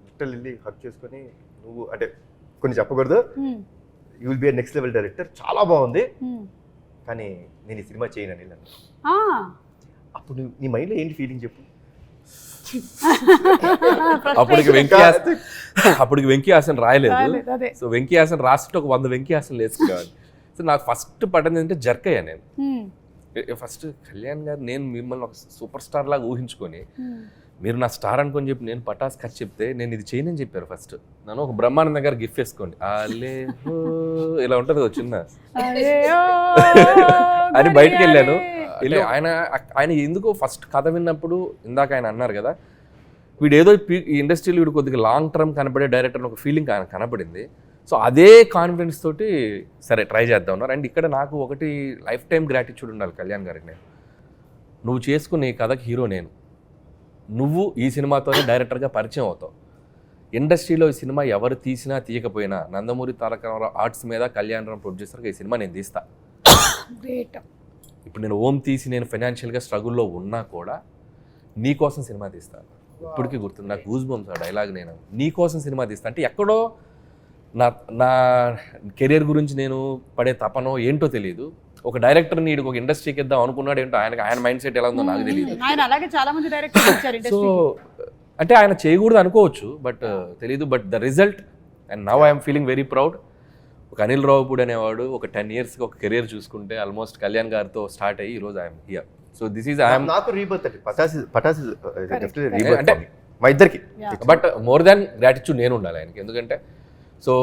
లిటిల్ వెళ్ళి హక్ చేసుకొని నువ్వు అంటే కొన్ని చెప్పకూడదు, you will be a next level director, చాలా బాగుంది కానీ నేను ఈ సినిమా చేయను అనిల్ అన్న. అప్పుడు నీ మైండ్లో ఏంటి ఫీలింగ్ చెప్పు? అప్పటికి వెంకీ హాసన్ రాయలేదు. సో వెంకీ హాసన్ రాస్తే ఒక 100 వెంకీ హాసన్ వేసుకోవాలి. సో నాకు ఫస్ట్ పడ్డది ఏంటంటే జర్క్ అయ్యా నేను. ఫస్ట్ కళ్యాణ్ గారు నేను మిమ్మల్ని ఒక సూపర్ స్టార్ లాగా ఊహించుకొని మీరు నా స్టార్ అనుకొని చెప్పి నేను పటాస్ ఖర్చు చెప్తే నేను ఇది చేయనని చెప్పారు. ఫస్ట్ నన్ను ఒక బ్రహ్మానంద గారు గిఫ్ట్ వేసుకోండి ఇలా ఉంటుంది ఒక చిన్న అని బయటకు వెళ్ళాను. ఆయన ఎందుకో ఫస్ట్ కథ విన్నప్పుడు ఇందాక ఆయన అన్నారు కదా, వీడు ఏదో ఈ ఇండస్ట్రీలో వీడు కొద్దిగా లాంగ్ టర్మ్ కనబడే డైరెక్టర్ ఒక ఫీలింగ్ ఆయన కనపడింది. సో అదే కాన్ఫిడెన్స్ తోటి సరే ట్రై చేద్దాం ఉన్నారు. అండ్ ఇక్కడ నాకు ఒకటి లైఫ్ టైం గ్రాటిట్యూడ్ ఉండాలి కళ్యాణ్ గారికి. నేను నువ్వు చేసుకునే కథకి హీరో నేను, నువ్వు ఈ సినిమాతోనే డైరెక్టర్గా పరిచయం అవుతావు. ఇండస్ట్రీలో ఈ సినిమా ఎవరు తీసినా తీయకపోయినా నందమూరి తారక రామారావు ఆర్ట్స్ మీద కళ్యాణ్ రామ్ ప్రొడ్యూసర్గా ఈ సినిమా నేను తీస్తా. గ్రేట్. ఇప్పుడు నేను ఓం తీసి నేను ఫైనాన్షియల్గా స్ట్రగుల్లో ఉన్నా కూడా నీ కోసం సినిమా తీస్తాను. ఇప్పటికీ గుర్తుంది నాకు గూస్ బంప్స్ ఆ డైలాగ్. నేను నీ కోసం సినిమా తీస్తా అంటే ఎక్కడో నా కెరీర్ గురించి నేను పడే తపనో ఏంటో తెలియదు. ఒక డైరెక్టర్ని ఒక ఇండస్ట్రీకి ఇద్దాం అనుకున్నాడు ఏంటో, ఆయన మైండ్ సెట్ ఎలా ఉందో నాకు తెలియదు. ఆయన అలాగే చాలా మంది డైరెక్టర్స్ వచ్చారు సో ఇండస్ట్రీకి. అంటే ఆయన చేయకూడదు అనుకోవచ్చు, బట్ తెలీదు. But the result and now I'm feeling very proud. ఒక అనిల్ రావుపూడి అనేవాడు ఒక 10 yearsకి ఒక కెరీర్ చూసుకుంటే ఆల్మోస్ట్ కళ్యాణ్ గారితో స్టార్ట్ అయ్యి ఈరోజు I'm here. So this is I'm నాకు రీబర్త్ అండి. పటాసి అంటే మా ఇద్దరికి. బట్ మోర్ దాన్ గ్రాటిట్యూడ్ నేను ఉండాలి ఆయనకి. ఎందుకంటే సో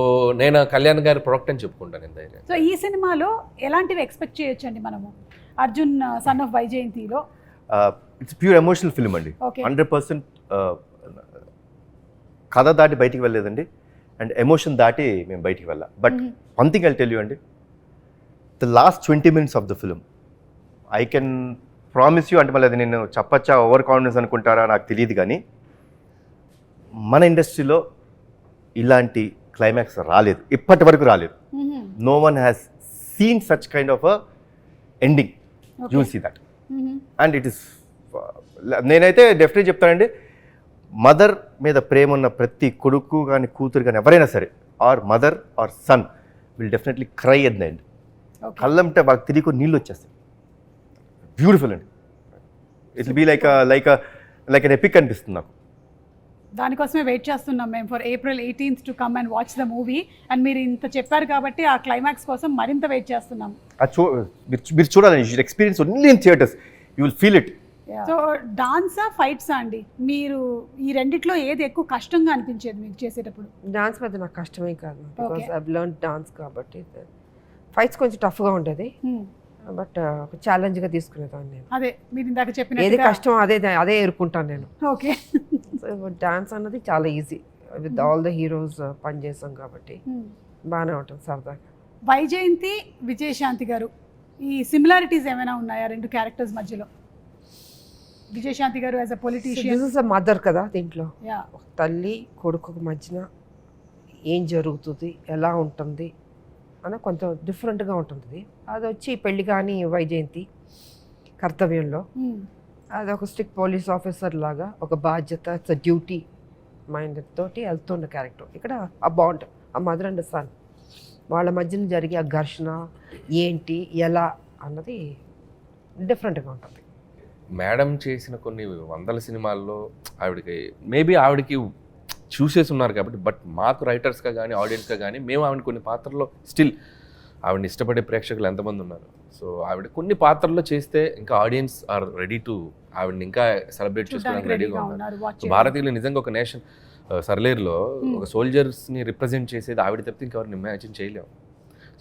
నేను కళ్యాణ్ గారి ప్రొడక్ట్ అని చెప్పుకుంటాను నేను ధైర్యం. సో ఈ సినిమాలో ఎలాంటివి ఎక్స్పెక్ట్ చేయొచ్చండి మనము అర్జున్ సన్ ఆఫ్ వైజయంతిలో? ఇట్స్ ప్యూర్ ఎమోషనల్ ఫిల్మ్ అండి. Okay. 100% కథ దాటి బయటికి వెళ్ళలేదండి, అండ్ ఎమోషన్ దాటి మేము బయటికి వెళ్ళాం. But one thing I'll tell you అండి, the last 20 minutes of the film I can promise you, అంటే మళ్ళీ అది నేను చెప్పచ్చా ఓవర్ కాన్ఫిడెన్స్ అనుకుంటారా నాకు తెలియదు, కానీ మన ఇండస్ట్రీలో ఇలాంటి క్లైమాక్స్ రాలేదు, ఇప్పటి వరకు రాలేదు. No one has seen such kind of a ending. You will see that. And it is, నేనైతే డెఫినెట్లీ చెప్తానండి, మదర్ మీద ప్రేమ ఉన్న ప్రతి కొడుకు కానీ కూతురు కానీ ఎవరైనా సరే, or mother or son will definitely cry at the end. కళ్ళంటే వాళ్ళకి తిరిగి నీళ్ళు వచ్చేస్తాయి. బ్యూటిఫుల్ అండి. It will be like an epic అనిపిస్తుంది నాకు. దానికోసమే వెయిట్ చేస్తున్నాం మేము for April 18th to come and watch the movie. And మీరు ఇంత చెప్పారు కాబట్టి ఆ క్లైమాక్స్ కోసం మరింత వెయిట్ చేస్తున్నాం. మీరు చూడాలని, you should experience only in theatres, you will feel it. So డాన్సా ఫైట్సా అండి, మీరు ఈ రెండిట్లో ఏది ఎక్కువ కష్టంగా అనిపించేది మీకు చేసేటప్పుడు? డాన్స్ మీద నాకు కష్టమే కాదు, బికాస్ ఐ లెర్న్ డాన్స్ కాబట్టి. ఫైట్స్ కొంచెం టఫ్గా ఉంటుంది, బట్ ఒక ఛాలెంజ్గా తీసుకునేదాన్ని నేను. అదే మీరు ఇందాక చెప్పిన ఏది కష్టం అదే ఎదుర్కొంటాను నేను. ఓకే. డాన్స్ అన్నది చాలా easy, with all the heroes పనిచేస్తాం కాబట్టి బాగానే ఉంటుంది సరదాగా. వైజయంతి, విజయశాంతి గారు, ఈ సిమిలారిటీస్ ఏమైనా ఉన్నాయా రెండు క్యారెక్టర్స్ మధ్యలో? విజయశాంతి గారు as a politician, this is a mother కదా, దీంట్లో యా, ఒక తల్లి కొడుకు మధ్యన ఏం జరుగుతుంది, ఎలా ఉంటుంది అని కొంచెం డిఫరెంట్గా ఉంటుంది. అది వచ్చి పెళ్లి కానీ వైజయంతి కర్తవ్యంలో అది ఒక స్ట్రిక్ట్ పోలీస్ ఆఫీసర్ లాగా ఒక బాధ్యత, ఇట్స్ డ్యూటీ మైండ్ తోటి వెళ్తున్న క్యారెక్టర్. ఇక్కడ ఆ బాండ్, ఆ మదర్ అండ్ సన్ వాళ్ళ మధ్యన జరిగే ఆ ఘర్షణ ఏంటి ఎలా అన్నది డిఫరెంట్గా ఉంటుంది. మేడం చేసిన కొన్ని వందల సినిమాల్లో ఆవిడకి మేబీ ఆవిడకి చూసేసి ఉన్నారు కాబట్టి, బట్ మాకు రైటర్స్గా కానీ ఆడియన్స్గా కానీ మేము ఆవిడ కొన్ని పాత్రల్లో స్టిల్ ఆవిడని ఇష్టపడే ప్రేక్షకులు ఎంతమంది ఉన్నారు. సో ఆవిడ కొన్ని పాత్రల్లో చేస్తే ఇంకా ఆడియన్స్ ఆర్ రెడీ టు ఆవిడని ఇంకా సెలబ్రేట్ చేసుకోవడానికి రెడీగా ఉన్నారు. సో భారతీయులు నిజంగా ఒక నేషన్, సర్లేరులో ఒక సోల్జర్స్ని రిప్రజెంట్ చేసేది ఆవిడ తప్పితే ఇంకెవరిని ఇమాజిన్ చేయలేము.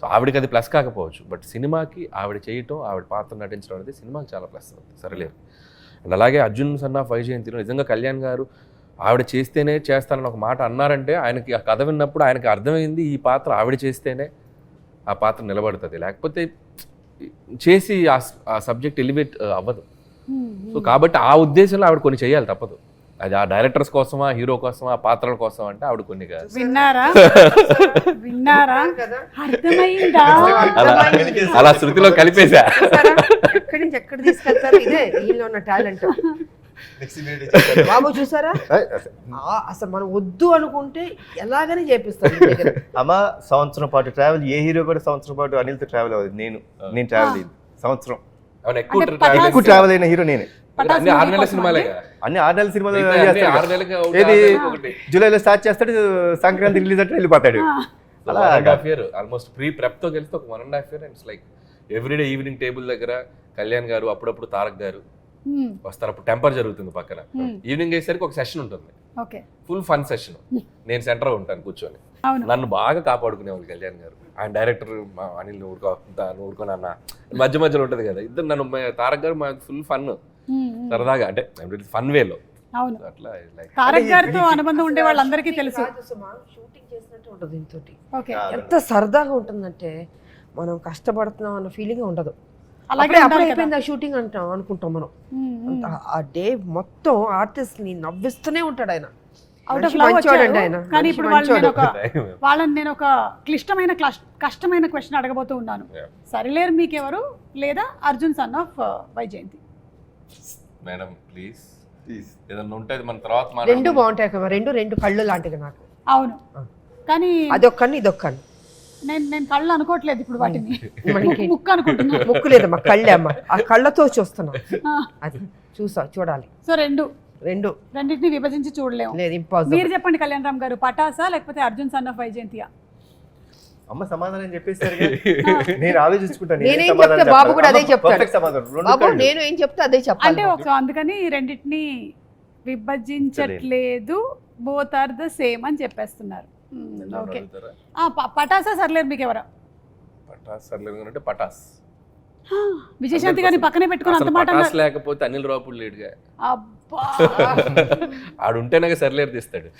సో ఆవిడకి అది ప్లస్ కాకపోవచ్చు, బట్ సినిమాకి ఆవిడ చేయటం, ఆవిడ పాత్ర నటించడం అనేది సినిమాకి చాలా ప్లస్ అవుతుంది సర్లేరు. అండ్ అలాగే అర్జున్ సన్ ఆఫ్ వైజయంతిలో నిజంగా కళ్యాణ్ గారు ఆవిడ చేస్తేనే చేస్తానని ఒక మాట అన్నారంటే ఆయనకి ఆ కథ విన్నప్పుడు ఆయనకి అర్థమైంది ఈ పాత్ర ఆవిడ చేస్తేనే ఆ పాత్ర నిలబడుతుంది, లేకపోతే చేసి ఆ సబ్జెక్ట్ ఎలివేట్ అవ్వదు. సో కాబట్టి ఆ ఉద్దేశంలో ఆవిడ కొన్ని చేయాలి, తప్పదు. అది ఆ డైరెక్టర్స్ కోసమా, హీరో కోసమా, పాత్రల కోసం అంటే ఆవిడ కొన్ని కాదు. విన్నారా అర్థమైందా? అలా శృతిలో కలిపేశా. ఎక్కడి నుంచి ఎక్కడ తీసుకెళ్తారు, ఇదే వీళ్ళు ఉన్న టాలెంట్. బాబు చూసారా, అసలు మనం వద్దు అనుకుంటే ఎలాగని చేపిస్తాం. అమ్మ సంవత్సరం పాటు ట్రావెల్, ఏ హీరో కూడా సంవత్సరం పాటు అనిల్తో ట్రావెల్ అవ్వదు. నేను ట్రావెల్ అయ్యింది సంవత్సరం. ఎక్కువ ట్రావెల్ అయిన హీరో నేనే. అన్ని 6 నెలల సినిమాలే, అన్ని 6 నెలల సినిమాలు. 6 నెలలకి ఏది జూలైలో స్టార్ట్ చేస్తాడు, సంక్రాంతి రిలీజ్ అంటే వెళ్ళిపోతాడు. అలా 1.5 year ఆల్మోస్ట్ ప్రెప్ తో కలిస్తే ఒక 1.5 year. And it's like everyday evening table దగ్గర కళ్యాణ్ గారు, అప్పుడప్పుడు తారక్ గారు వస్తారు. అప్పుడు టెంపర్ జరుగుతుంది పక్కన. ఈవినింగ్ అయ్యేసరికి ఒక సెషన్ ఉంటుంది, ఫుల్ ఫన్ సెషన్. నేను సెంటర్ ఉంటాను కూర్చొని. నన్ను బాగా కాపాడుకునేవాళ్ళు కళ్యాణ్ గారు. ఆయన డైరెక్టర్ అనిల్ ఊరుకోని అన్న మధ్య మధ్యలో ఉంటుంది కదా, ఇద్దరు నన్ను తారక్ గారు ఫుల్ ఫన్ సరదాగా, అంటే ఫన్ వేలో అవును, అట్లా లైక్ తారక్ గారితో అనుబంధం ఉండే వాళ్ళందరికీ తెలుసు. షూటింగ్ చేసినట్టు ఉంటుంది ఇంతోటి. ఓకే, ఎంత సరదాగా ఉంటుందంటే మనం కష్టపడుతున్నాం అన్న ఫీలింగ్ ఉండదు. అలాగే అప్పుడే ఉండాలి కదా. అయిపోయింది ఆ షూటింగ్ అనుకుంటాం మనం. ఆ డే మొత్తం ఆర్టిస్ట్ ని నవ్విస్తూనే ఉంటాడు ఆయన. అవుట్ ఆఫ్ మనిషి లవ్ మంచోడండి వచ్చారు. ఆయన. కానీ మనిషి ఇప్పుడు మంచోడు. వాళ్ళని నేను ఒక కష్టమైన క్వశ్చన్ అడగబోతూ ఉన్నాను. సరిలేరు మీకెవరు లేదా Arjun son of Vyjayanthi? Madam please ఏదన్నా ఉంటే మన తర్వాత రెండు బాగుంటాయి కదా, రెండు కళ్ళు లాంటివి నాకు. అవును, కానీ అదొక్కని ఇదొక్కని. నేను కళ్ళు అనుకోవట్లేదు ఇప్పుడు వాటిని, మనకి ముక్కు అనుకుంటున్నా. ముక్కు లేదమ్మా, కళ్ళే అమ్మ. ఆ కళ్ళతో చూస్తున్నాం, ఆ, అది చూడాలి. సో రెండింటిని విభజించి చూడలేము. లేదు, ఇంపాసిబుల్. మీరు చెప్పండి కళ్యాణ్ రామ్ గారు, పటాసా లేకపోతే అర్జున్ సన్ ఆఫ్ వైజయంతియా? అమ్మ సమాధానం చెప్పేస్తారు. నేను ఆలోచించుకుంటాను. నేనేం చెప్తే బాబు కూడా అదే చెప్తాడు. పర్ఫెక్ట్ సమాధానం. రెండు బాబు కళ్ళు. నేను ఏం చెప్తే అదే చెప్పాలి. అంటే అందుకని రెండింటిని విభజించట్లేదు, బోత్ ఆర్ ద సేమ్ అని చెప్పేస్తున్నారు. ఓకే, పటాసా సర్లేరు మీకు ఎవరా? పటాస్ సర్లేదు అంటే పటాస్. విజయశాంతి గారిని పక్కనే పెట్టుకుని అంత మాట పటాస్ అన్నారు. లేకపోతే అనిల్ రావుపూడి లేడుగా. అబ్బా, ఆడుంటేనే సర్లేరు తీస్తాడు.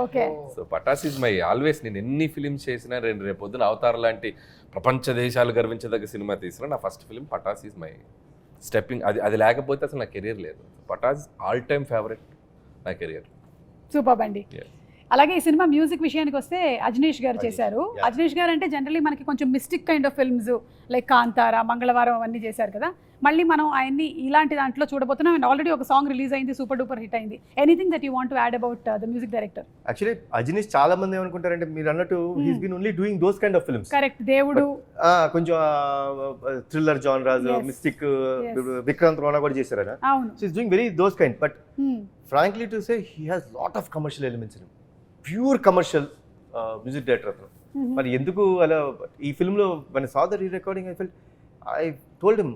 Okay. So Pataas is my always. నేను ఎన్ని ఫిలిమ్స్ చేసినా, రేపు పొద్దున అవతార్ లాంటి ప్రపంచ దేశాలు గర్వించదగ్గ సినిమా తీసినా నా first film Pataas is my stepping. అది లేకపోతే అసలు నా కెరీర్ లేదు. పటాస్ ఆల్ టైమ్ ఫేవరెట్ నా కెరియర్. సూపర్ అండి. అలాగే ఈ సినిమా మ్యూజిక్ విషయానికి వస్తే అజనీష్ గారు చేశారు. Yeah. అజనీష్ గారు అంటే జనరలీ మనకి కొంచెం mystic kind of films like Kantara, మంగళవారం అవన్నీ చేశారు కదా. మళ్ళీ మనం ఆయన్ని ఇలాంటి దాంట్లో చూడబోతున్నాం. అండ్ ఆల్రెడీ ఒక సాంగ్ రిలీజ్ అయింది, సూపర్ డూపర్ హిట్ అయింది. Anything that you want to add about the music director? Actually Ajaneesh చాలా మంది ఏమనుకుంటారంటే మీరు అన్నట్టు he's been only doing those kind of films. Correct, దేవుడు కొంచెం థ్రిల్లర్ జానరాస్, Yes. Mystic, Yes. Vikrant Rona కూడా చేశారు కదా. అవును. So is doing very those kind. But frankly to say he has lot of commercial elements in him. Pure commercial music director అతను. మరి ఎందుకు అలా ఈ ఫిల్మ్లో మన saw the re recording I told him,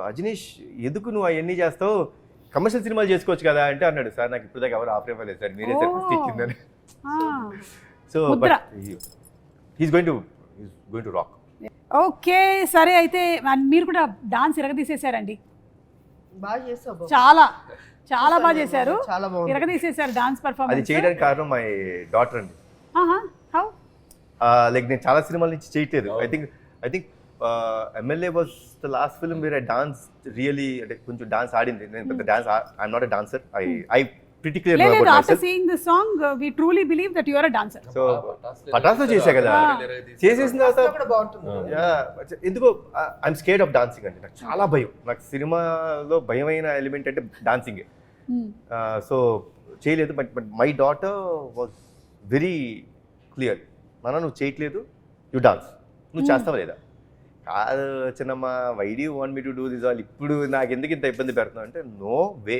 Ajaneesh ఎందుకు నువ్వు అవన్నీ చేస్తావు, కమర్షియల్ సినిమాలు చేసుకోవచ్చు కదా అంటే అన్నాడు, సార్ నాకు ఇప్పుడు దాకా ఎవరు ఆఫర్ ఇవ్వలేదు సార్, మీరే సార్ ఫస్ట్ ఇచ్చిందని. So but he's going to rock. Okay, సరే అయితే మీరు కూడా డాన్స్ ఇరగదీసేశారండి. బాగా చేస్తావు. చాలా బాగా చేశారు, చాలా బాగుంది. ఇరగదీసేశారు డాన్స్ అది పర్ఫార్మెన్స్. చేయడానికి కారణం మై డాటర్ అండి. హౌ? లైక్ నేను చాలా సినిమాల నుంచి చేయట్లేదు. I think MLA was the last film where I dance really, అంటే కొంచెం డాన్స్ ఆడింది. నేను పెద్ద dance I'm not a dancer. I pretty clear లేదు, about after myself. Seeing this song we truly believe that you are a dancer. So పటాస్లో చేశా కదా, చేసేసిన తర్వాత కూడా బాగుంటుంది. ఎందుకో ఐఎమ్ స్కేర్డ్ ఆఫ్ డాన్సింగ్ అండి. నాకు చాలా భయం. నాకు సినిమాలో భయమైన ఎలిమెంట్ అంటే డాన్సింగే. సో చేయలేదు. But my daughter was very clear, నాన్న నువ్వు చేయట్లేదు, యు డాన్స్, నువ్వు చేస్తావా లేదా? కాదు చిన్నమ్మ, why do you want me to do this all, ఇప్పుడు నాకు ఎందుకు ఇంత ఇబ్బంది పెడుతున్నావు అంటే, no way,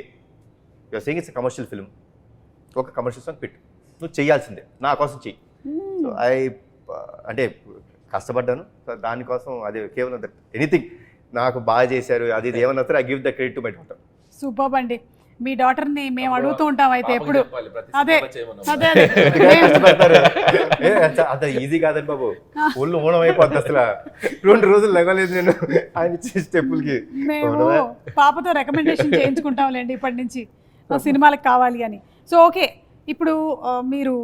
you're saying it's commercial film, ఒక కమర్షియల్ సాంగ్ పెట్టు, నువ్వు చేయాల్సిందే, నా కోసం చెయ్యి. సో అంటే కష్టపడ్డాను. సో దానికోసం అదే కేవలం దట్ ఎనీథింగ్ నాకు బాగా చేశారు అది ఇది ఏమన్నా సరే I give the credit to my daughter. Super అండి. మీ డాటర్ని మేము అడుగుతూ ఉంటాం అయితే ఎప్పుడు. అదే అదే అంత ఈజీ కాదండి బాబు, ఒళ్ళు ఓనం అయిపోద్ది అసలు. 2 రోజులు లెగలేదు నేను ఆయన ఇచ్చే స్టెప్పులకి. మేము పాపతో రికమెండేషన్ చేయించుకుంటాంలేండి ఇప్పటి నుంచి సినిమాలకు కావాలి అని. సో ఓకే, ఇప్పుడు మీరు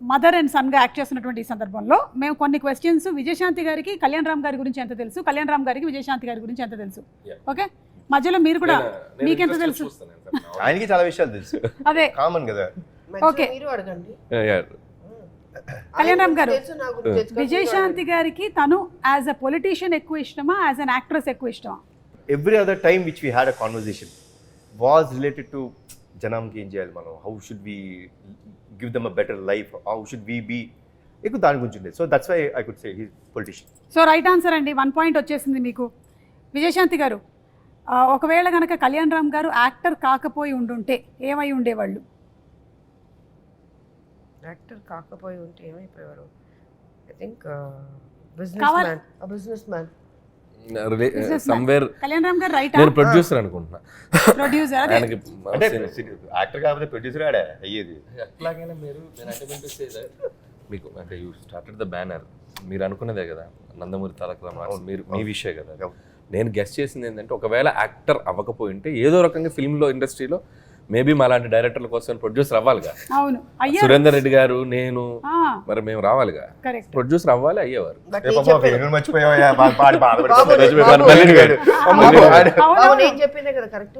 మదర్ అండ్ సన్గా యాక్ట్ చేస్తున్నటువంటి ఈ సందర్భంలో మేము కొన్ని క్వశ్చన్స్, విజయశాంతి గారికి కళ్యాణ్ రామ్ గారి గురించి ఎంత తెలుసు, కళ్యాణ్ రామ్ గారికి విజయశాంతి గారి గురించి ఎంత తెలుసు, ఓకే మధ్యలో మీరు కూడా మీకెంత తెలుసు? ఆయనకి చాలా విషయాలు తెలుసు, అదే కామన్ కదా. ఓకే, మీరు అడగండి. కళ్యాణ్ రామ్ గారు, తెలుసు, నా గురించి తెలుసు. విజయశాంతి గారికి తను యాజ్ అ పొలిటీషియన్ ఎక్కువ ఇష్టమా, యాజ్ అన్ యాక్ట్రెస్ ఎక్కువ ఇష్టమా? Every other time which we had a conversation was related to జనంకి ఏం చేయాలి మనం, how should we give them a better life, how should we be, ఎక్కువ దాని గురించి ఉండేది. So that's why I could say he politician. So right answer అండి, 1 point వచ్చేసింది మీకు. విజయశాంతి గారు, ఒకవేళ కనుక కళ్యాణ్ రామ్ గారు యాక్టర్ కాకపోయి ఉండుంటే ఏమై ఉండేవాళ్ళు? యాక్టర్ కాకపోయి ఉంటే ఏమైపోయారు? I think businessman. Somewhere Kalyan Ram garu right నేను ప్రొడ్యూసర్ అనుకుంటున్నా. ప్రొడ్యూసర్ అదే ఆయనకి అంటే యాక్టర్ కాకపోతే ప్రొడ్యూసర్ ఆడే అయ్యేది. ఎట్లాగైనా మీరు మీకు అంటే యూ స్టార్టెడ్ ద బ్యానర్, మీరు అనుకున్నదే కదా నందమూరి తారక రామారావు, మీరు మీ విషయం కదా. నేను గెస్ట్ చేసింది ఏంటంటే, ఒకవేళ యాక్టర్ అవ్వకపోయి ఉంటే ఏదో రకంగా ఫిల్మ్లో ఇండస్ట్రీలో మేబీ మా లాంటి డైరెక్టర్ల కోసం ప్రొడ్యూసర్ అవ్వాలిగా. అవును అయ్యా సురేందర్ రెడ్డి గారు, నేను, మరి మేము రావాలిగా, కరెక్ట్. ప్రొడ్యూసర్ అవ్వాలి, అయ్యేవారు. బట్ నేను చెప్పిందే కదా correct.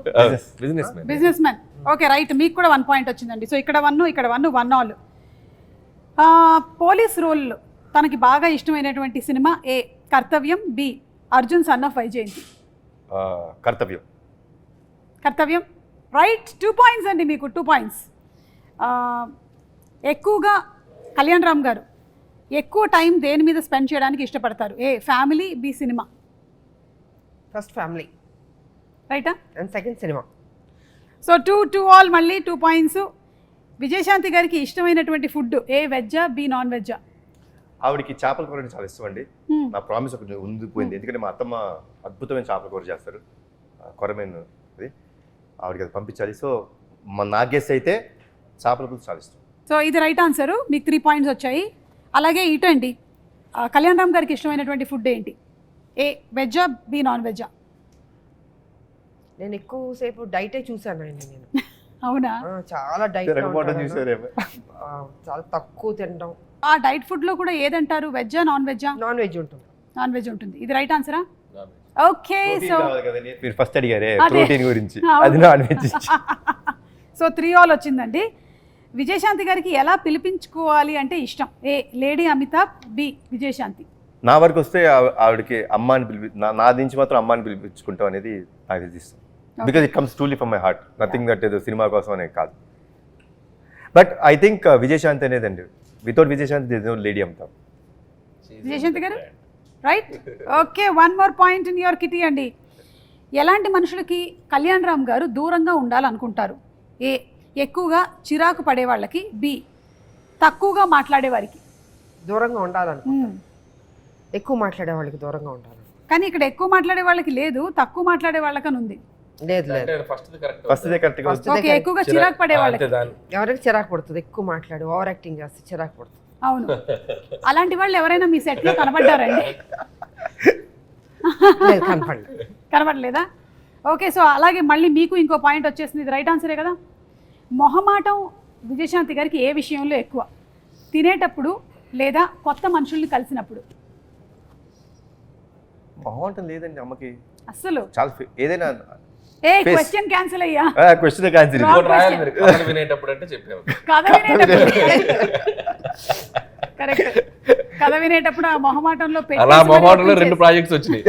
Business man. Business man. Okay right, మీకు కూడా 1 పాయింట్ వచ్చిందండి. సో ఇక్కడ 1 ఇక్కడ 1 ఆల్. పోలీస్ రోల్ తనకి బాగా ఇష్టమైనటువంటి cinema A Kartavyam, B Arjun son of Vyjayanthi. Kartavyam. Kartavyam right. 2 points అండి మీకు, 2 పాయింట్స్. ఎక్కువగా కళ్యాణ్ రామ్ గారు ఎక్కువ టైం దేని మీద స్పెండ్ చేయడానికి ఇష్టపడతారు? A family, B cinema. First family రైటా? And second cinema. So 2 all, మళ్ళీ 2 పాయింట్స్. విజయశాంతి గారికి ఇష్టమైనటువంటి ఫుడ్ ఏ వెజ్జా, బి నాన్ వెజ్జా? ఆవిడకి చేపల కూర అంటే చాలా ఇష్టం అండి. నా ప్రామిస్ ఒకటి ఉండిపోయింది, ఎందుకంటే మా అత్తమ్మ అద్భుతమైన చేపల కూర చేస్తారు, కొరమేను అది, ఆవిడకి అది పంపించాలి. సో నా గెస్ అయితే చేపల పులుసు చాలా ఇష్టం. సో ఇది రైట్ ఆన్సరు, మీకు 3 పాయింట్స్ వచ్చాయి. అలాగే ఇటండి, కళ్యాణ్ రామ్ గారికి ఇష్టమైనటువంటి ఫుడ్ ఏంటి? ఏ వెజ్జా, బి నాన్ వెజ్జా? నేను ఎక్కువసేపు డైటే చూసాను ఆయన. నేను అవునా? చాలా డైట్, చాలా తక్కువ తినడం. ఆ డైట్ ఫుడ్లో కూడా ఏదంటారు, వెజ్జా నాన్ వెజ్జా? నాన్ వెజ్ ఉంటుంది. నాన్ వెజ్ ఉంటుంది. ఇది రైట్ ఆన్సరా? ఓకే. సో మీరు ఫస్ట్ అడిగారే అదే. ప్రోటీన్ గురించి, అవును. అది నాన్ వెజ్. సో 3 ఆల్ వచ్చిందండి. విజయశాంతి గారికి ఎలా పిలిపించుకోవాలి అంటే ఇష్టం? ఏ లేడీ అమితాబ్, బి విజయశాంతి. నా వరకు వస్తే ఆవిడకి అమ్మ అని నా నుంచి మాత్రం అమ్మ అని పిలిపించుకుంటాం అనేది నాకు తెలిసి, because it comes truly from my heart, nothing that ఏదో సినిమా కోసం అనేది కాదు. బట్ ఐ థింక్ విజయశాంతి అనేదండి, without Vijayashanti this no lady Amitabh. Vijayashanti garu right. Okay, 1 more point in your kitty అండి. ఎలాంటి మనుషులకి కళ్యాణ్ రామ్ గారు దూరంగా ఉండాలనుకుంటారు? ఏ ఎక్కువగా చిరాకు పడే వాళ్ళకి, బి తక్కువగా మాట్లాడేవారికి. దూరంగా ఉండాలను, ఎక్కువ మాట్లాడే వాళ్ళకి దూరంగా ఉండాలి. కానీ ఇక్కడ ఎక్కువ మాట్లాడే వాళ్ళకి లేదు, తక్కువ మాట్లాడే వాళ్ళకని ఉంది. లేదు లేదు, ఫస్ట్ కరెక్ట్ గా ఓకే, ఎక్కువగా చిరాకు పడే వాళ్ళకి. ఎవరికి చిరాకు పడుతుంది? ఎక్కువ మాట్లాడి ఓవర్ యాక్టింగ్ చేస్తే చిరాకు పడుతుంది. అవును, అలాంటి వాళ్ళు ఎవరైనా మీ సెట్ లో కనబడ్డారండి? లేదు, కనపడలేదు. కనబడలేదా? ఓకే, సో అలాగే మళ్ళీ మీకు ఇంకో పాయింట్ వచ్చేసింది. ఇది రైట్ ఆన్సరే కదా. మొహమాటం విజయశాంతి గారికి ఏ విషయంలో ఎక్కువ? తినేటప్పుడు లేదా కొత్త మనుషుల్ని కలిసినప్పుడు? బాగుంటుంది లేదండి అమ్మకి అస్సలు చాలా ఏదైనా. ఏ క్వశ్చన్ క్యాన్సిల్ అయ్యా. Question cancel. కథ వినేటప్పుడు అంటే చెప్పాము. కథ వినేటప్పుడు కరెక్ట్. కథ వినేటప్పుడు ఆ మొహమాటంలో అలా మొహమాటంలో 2 ప్రాజెక్ట్స్ వచ్చినాయి.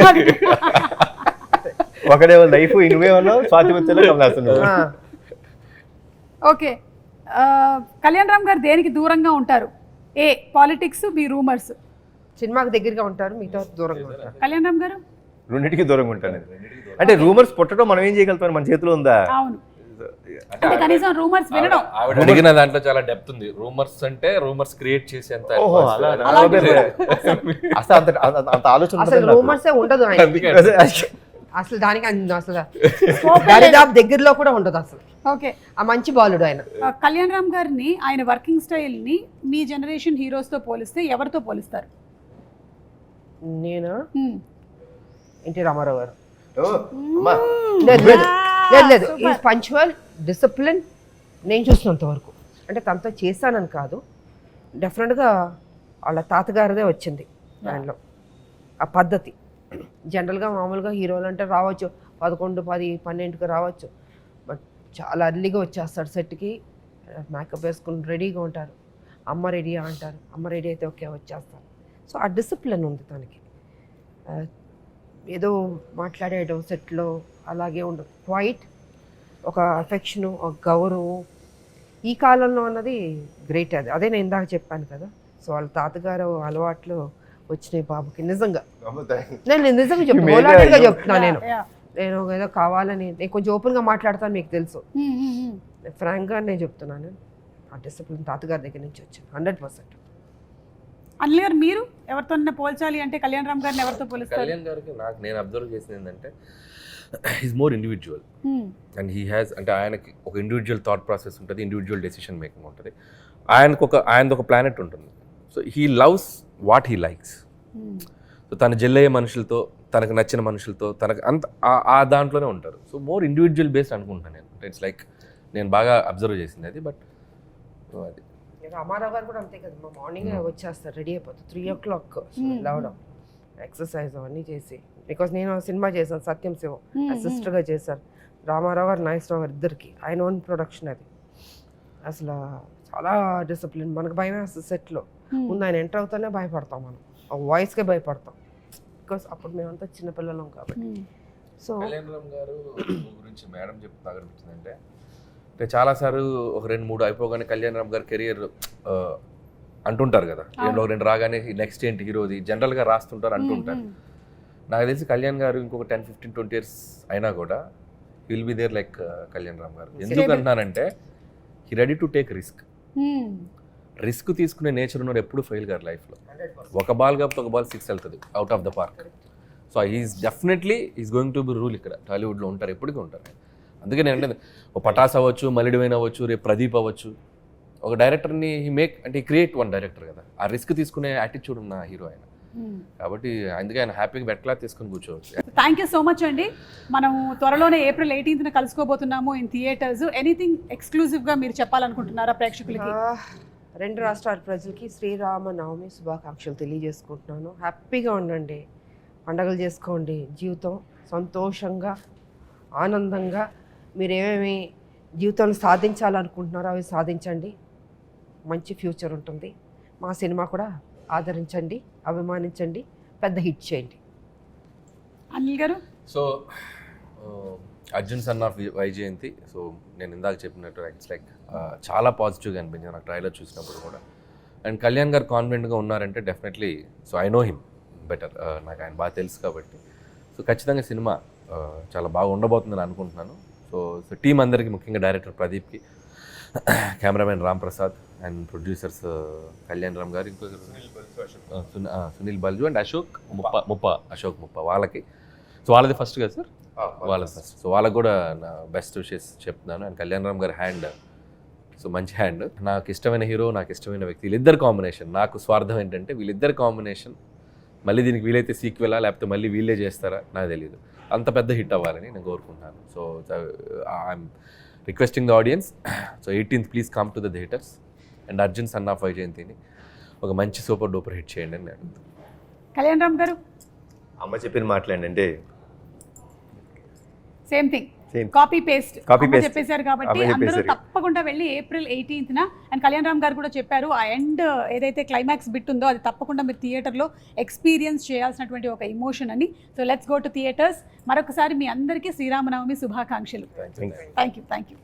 ఒకడేమో లైఫ్, నువ్వేమన్నా స్వాతి వచ్చేలా కమలాస్తున్నావు. ఓకే, కళ్యాణ్ రామ్ గారు దేనికి దూరంగా ఉంటారు? ఏ పాలిటిక్స్, బి రూమర్స్. సినిమాకి దగ్గరగా ఉంటారు, మిగతా దూరంగా ఉంటారు. కళ్యాణ్ రామ్ గారు రెండింటికి దూరంగా ఉంటాను. అంటే రూమర్స్ పుట్టడం మనం ఏం చేయగలుగుతాం, మన చేతిలో ఉందా? అవును, అంటే కనీసం రూమర్స్ వినడం. ఆవిడ అడిగిన దాంట్లో చాలా డెప్త్ ఉంది. రూమర్స్ అంటే రూమర్స్ క్రియేట్ చేసేంత అసలు అంత ఆలోచన అసలు రూమర్సే ఉండదు ఆయన. అసలు దానికి అసలు దరిదాపు దగ్గరలో కూడా ఉండదు అసలు. ఓకే, ఆ మంచి బాలుడు ఆయన. కళ్యాణ్ రామ్ గారిని, ఆయన వర్కింగ్ స్టైల్ని మీ జనరేషన్ హీరోస్తో పోలిస్తే ఎవరితో పోలిస్తారు? నేను ఎన్టీ రామారావు గారు. అమ్మా, లేదు లేదు లేదు లేదు, ఈజ్ పంచువల్, డిసిప్లిన్. నేను చూసినంత వరకు, అంటే తనతో చేశానని కాదు, డెఫినెట్గా వాళ్ళ తాతగారిదే వచ్చింది దానిలో ఆ పద్ధతి. జనరల్గా మామూలుగా హీరోలు అంటే రావచ్చు 11, 10, 12కి రావచ్చు, బట్ చాలా అర్లీగా వచ్చేస్తాడు సెట్కి. మేకప్ వేసుకుని రెడీగా ఉంటారు. అమ్మ రెడీ అంటారు, అమ్మ రెడీ అయితే ఓకే వచ్చేస్తారు. సో ఆ డిసిప్లిన్ ఉంది తనకి. ఏదో మాట్లాడేయడం సెట్లో అలాగే ఉండదు. క్వైట్, ఒక అఫెక్షను, ఒక గౌరవం ఈ కాలంలో అన్నది గ్రేట్. అదే నేను ఇందాక చెప్పాను కదా. సో వాళ్ళ తాతగారు అలవాట్లు వచ్చినాయి బాబుకి. నిజంగా నేను నిజంగా చెప్తున్నా. నేను ఏదో కావాలని, నేను కొంచెం ఓపెన్గా మాట్లాడతాను, మీకు తెలుసు. ఫ్రాంక్గా నేను చెప్తున్నాను, ఆ డిసిప్లిన్ తాతగారి దగ్గర నుంచి వచ్చింది 100%. అనిల్ గారు, మీరు ఎవరితో పోల్చాలి అంటే కళ్యాణ్ రామ్ గారిని ఎవరితో పోలిస్తారు? కళ్యాణ్ గారికి నేను అబ్జర్వ్ చేసింది ఏంటంటే, is more individual and he has, అంటే ఆయనకి ఒక ఇండివిజువల్ థాట్ ప్రాసెస్ ఉంటుంది, ఇండివిజువల్ డెసిషన్ మేకింగ్ ఉంటుంది. ఆయనది ఒక ప్లానెట్ ఉంటుంది. So he loves what he likes. So తన జెల్లయ్యే మనుషులతో, తనకు నచ్చిన మనుషులతో, తనకు అంత ఆ దాంట్లోనే ఉంటారు. సో మోర్ ఇండివిజువల్ బేస్డ్ అనుకుంటాను నేను. ఇట్స్ లైక్ నేను బాగా అబ్జర్వ్ చేసింది అది. బట్ అది రామారావు గారు కూడా అంతే కదా, మా మార్నింగ్ వచ్చేస్తారు, రెడీ అయిపోతారు 3 o'clock లేవడం, ఎక్సర్సైజ్ అవన్నీ చేసి. బికాస్ నేను సినిమా చేశాను సత్యం శివం, అసిస్టర్గా చేశాను. రామారావు గారు నాగేశ్వరరావు గారు ఇద్దరికి ఆయన ఓన్ ప్రొడక్షన్ అది. అసలు చాలా డిసిప్లిన్. మనకు భయం అసలు సెట్లో ముందు ఆయన ఎంటర్ అవుతానే భయపడతాం, మనం ఆ వాయిస్కే భయపడతాం. బికాస్ అప్పుడు మేమంతా చిన్నపిల్లలం కాబట్టి. సో కళ్యాణ్ రామ్ గారు గురించి మేడం చెప్తే అనిపించిందంటే, అంటే చాలాసార్లు ఒక 2-3 అయిపోగానే కళ్యాణ్ రామ్ గారి కెరియర్ అంటుంటారు కదా, ఒక 2 రాగానే నెక్స్ట్ ఏంటి హీరోది జనరల్గా రాస్తుంటారు అంటుంటారు. నాకు తెలిసి కళ్యాణ్ గారు ఇంకొక 10-15-20 years అయినా కూడా will be there like Kalyan Ram garu. ఎందుకు అంటున్నానంటే he ready to take risk తీసుకునే నేచర్ ఉన్నాడు, ఎప్పుడు ఫెయిల్ గారు లైఫ్లో. ఒక బాల్ కాబట్టి ఒక బాల్ 6 వెళ్తుంది out of the park. So he's definitely is going to be rule ఇక్కడ టాలీవుడ్లో ఉంటారు, ఎప్పటికీ ఉంటారు. అందుకే నేను అంటే ఒక పటాస్ అవ్వచ్చు, మలిడివైన్ అవ్వచ్చు, రేపు ప్రదీప్ అవ్వచ్చు, ఒక డైరెక్టర్ని అంటే క్రియేట్ వన్ డైరెక్టర్ కదా, ఆ రిస్క్ తీసుకునే యాటిట్యూడ్ ఉన్న హీరో ఆయన. కాబట్టి అందుకే ఆయన హ్యాపీగా బెట్లా తీసుకుని కూర్చోవచ్చు. థ్యాంక్ యూ సో మచ్ అండి. మనం త్వరలోనే April 18th కలుసుకోబోతున్నాము ఇన్ థియేటర్స్. ఎనీథింగ్ ఎక్స్క్లూజివ్గా మీరు చెప్పాలనుకుంటున్నారా ప్రేక్షకులకి? 2 రాష్ట్రాల ప్రజలకి శ్రీరామనవమి శుభాకాంక్షలు తెలియజేసుకుంటున్నాను. హ్యాపీగా ఉండండి, పండగలు చేసుకోండి, జీవితం సంతోషంగా ఆనందంగా మీరు ఏమేమి జీవితంలో సాధించాలనుకుంటున్నారో అవి సాధించండి. మంచి ఫ్యూచర్ ఉంటుంది. మా సినిమా కూడా ఆదరించండి, అభిమానించండి, పెద్ద హిట్ చేయండి. అనిల్ గారు? So Arjun son of Vyjayanthi. So నేను ఇందాక చెప్పినట్టు ఇట్స్ లైక్ చాలా పాజిటివ్గా అనిపించింది నాకు ట్రైలర్ చూసినప్పుడు కూడా. అండ్ కళ్యాణ్ గారు కాన్ఫిడెంట్గా ఉన్నారంటే definitely, so I know him better, నాకు ఆయన బాగా తెలుసు కాబట్టి. సో ఖచ్చితంగా సినిమా చాలా బాగా ఉండబోతుందని అనుకుంటున్నాను. సో టీం అందరికీ, ముఖ్యంగా డైరెక్టర్ ప్రదీప్కి, cameraman Ram Prasad and producers Kalyan Ram garu, ఇంకో సునీల్ బల్జు అండ్ అశోక్ ముప్ప వాళ్ళకి. సో వాళ్ళది ఫస్ట్ కదా సార్? వాళ్ళది ఫస్ట్. సో వాళ్ళకి కూడా నా బెస్ట్ విషెస్ చెప్తున్నాను. అండ్ కళ్యాణ్ రామ్ గారి హ్యాండ్, సో మంచి హ్యాండ్. నాకు ఇష్టమైన హీరో, నాకు ఇష్టమైన వ్యక్తి, వీళ్ళిద్దరు కాంబినేషన్. నాకు స్వార్థం ఏంటంటే వీళ్ళిద్దరు కాంబినేషన్ మళ్ళీ దీనికి వీలైతే సీక్వెలా లేకపోతే మళ్ళీ వీళ్ళే చేస్తారా నాకు తెలియదు. అంత పెద్ద హిట్ అవ్వాలని నేను కోరుకుంటున్నాను. So I'm requesting the audience, so 18th please come to the theatres and Arjun son of వైజయంతిని ఒక మంచి సూపర్ డూపర్ హిట్ చేయండి అని నేను. కళ్యాణ్ రామ్ గారు? అమ్మ చెప్పిన మాట్లాడండి, సేమ్ థింగ్, కాపీ పేస్ట్ చెప్పేశారు కాబట్టి అమ్మ అందరూ చెప్పేశారు. తప్పకుండా వెళ్ళి April 18th and Kalyan Ram గారు కూడా చెప్పారు ఆ ఎండ్ ఏదైతే క్లైమాక్స్ బిట్ ఉందో అది తప్పకుండా మీరు థియేటర్లో ఎక్స్పీరియన్స్ చేయాల్సినటువంటి ఒక ఎమోషన్ అని. So let's go to theatres. మరొకసారి మీ అందరికీ శ్రీరామనవమి శుభాకాంక్షలు. Thank you. Thank you.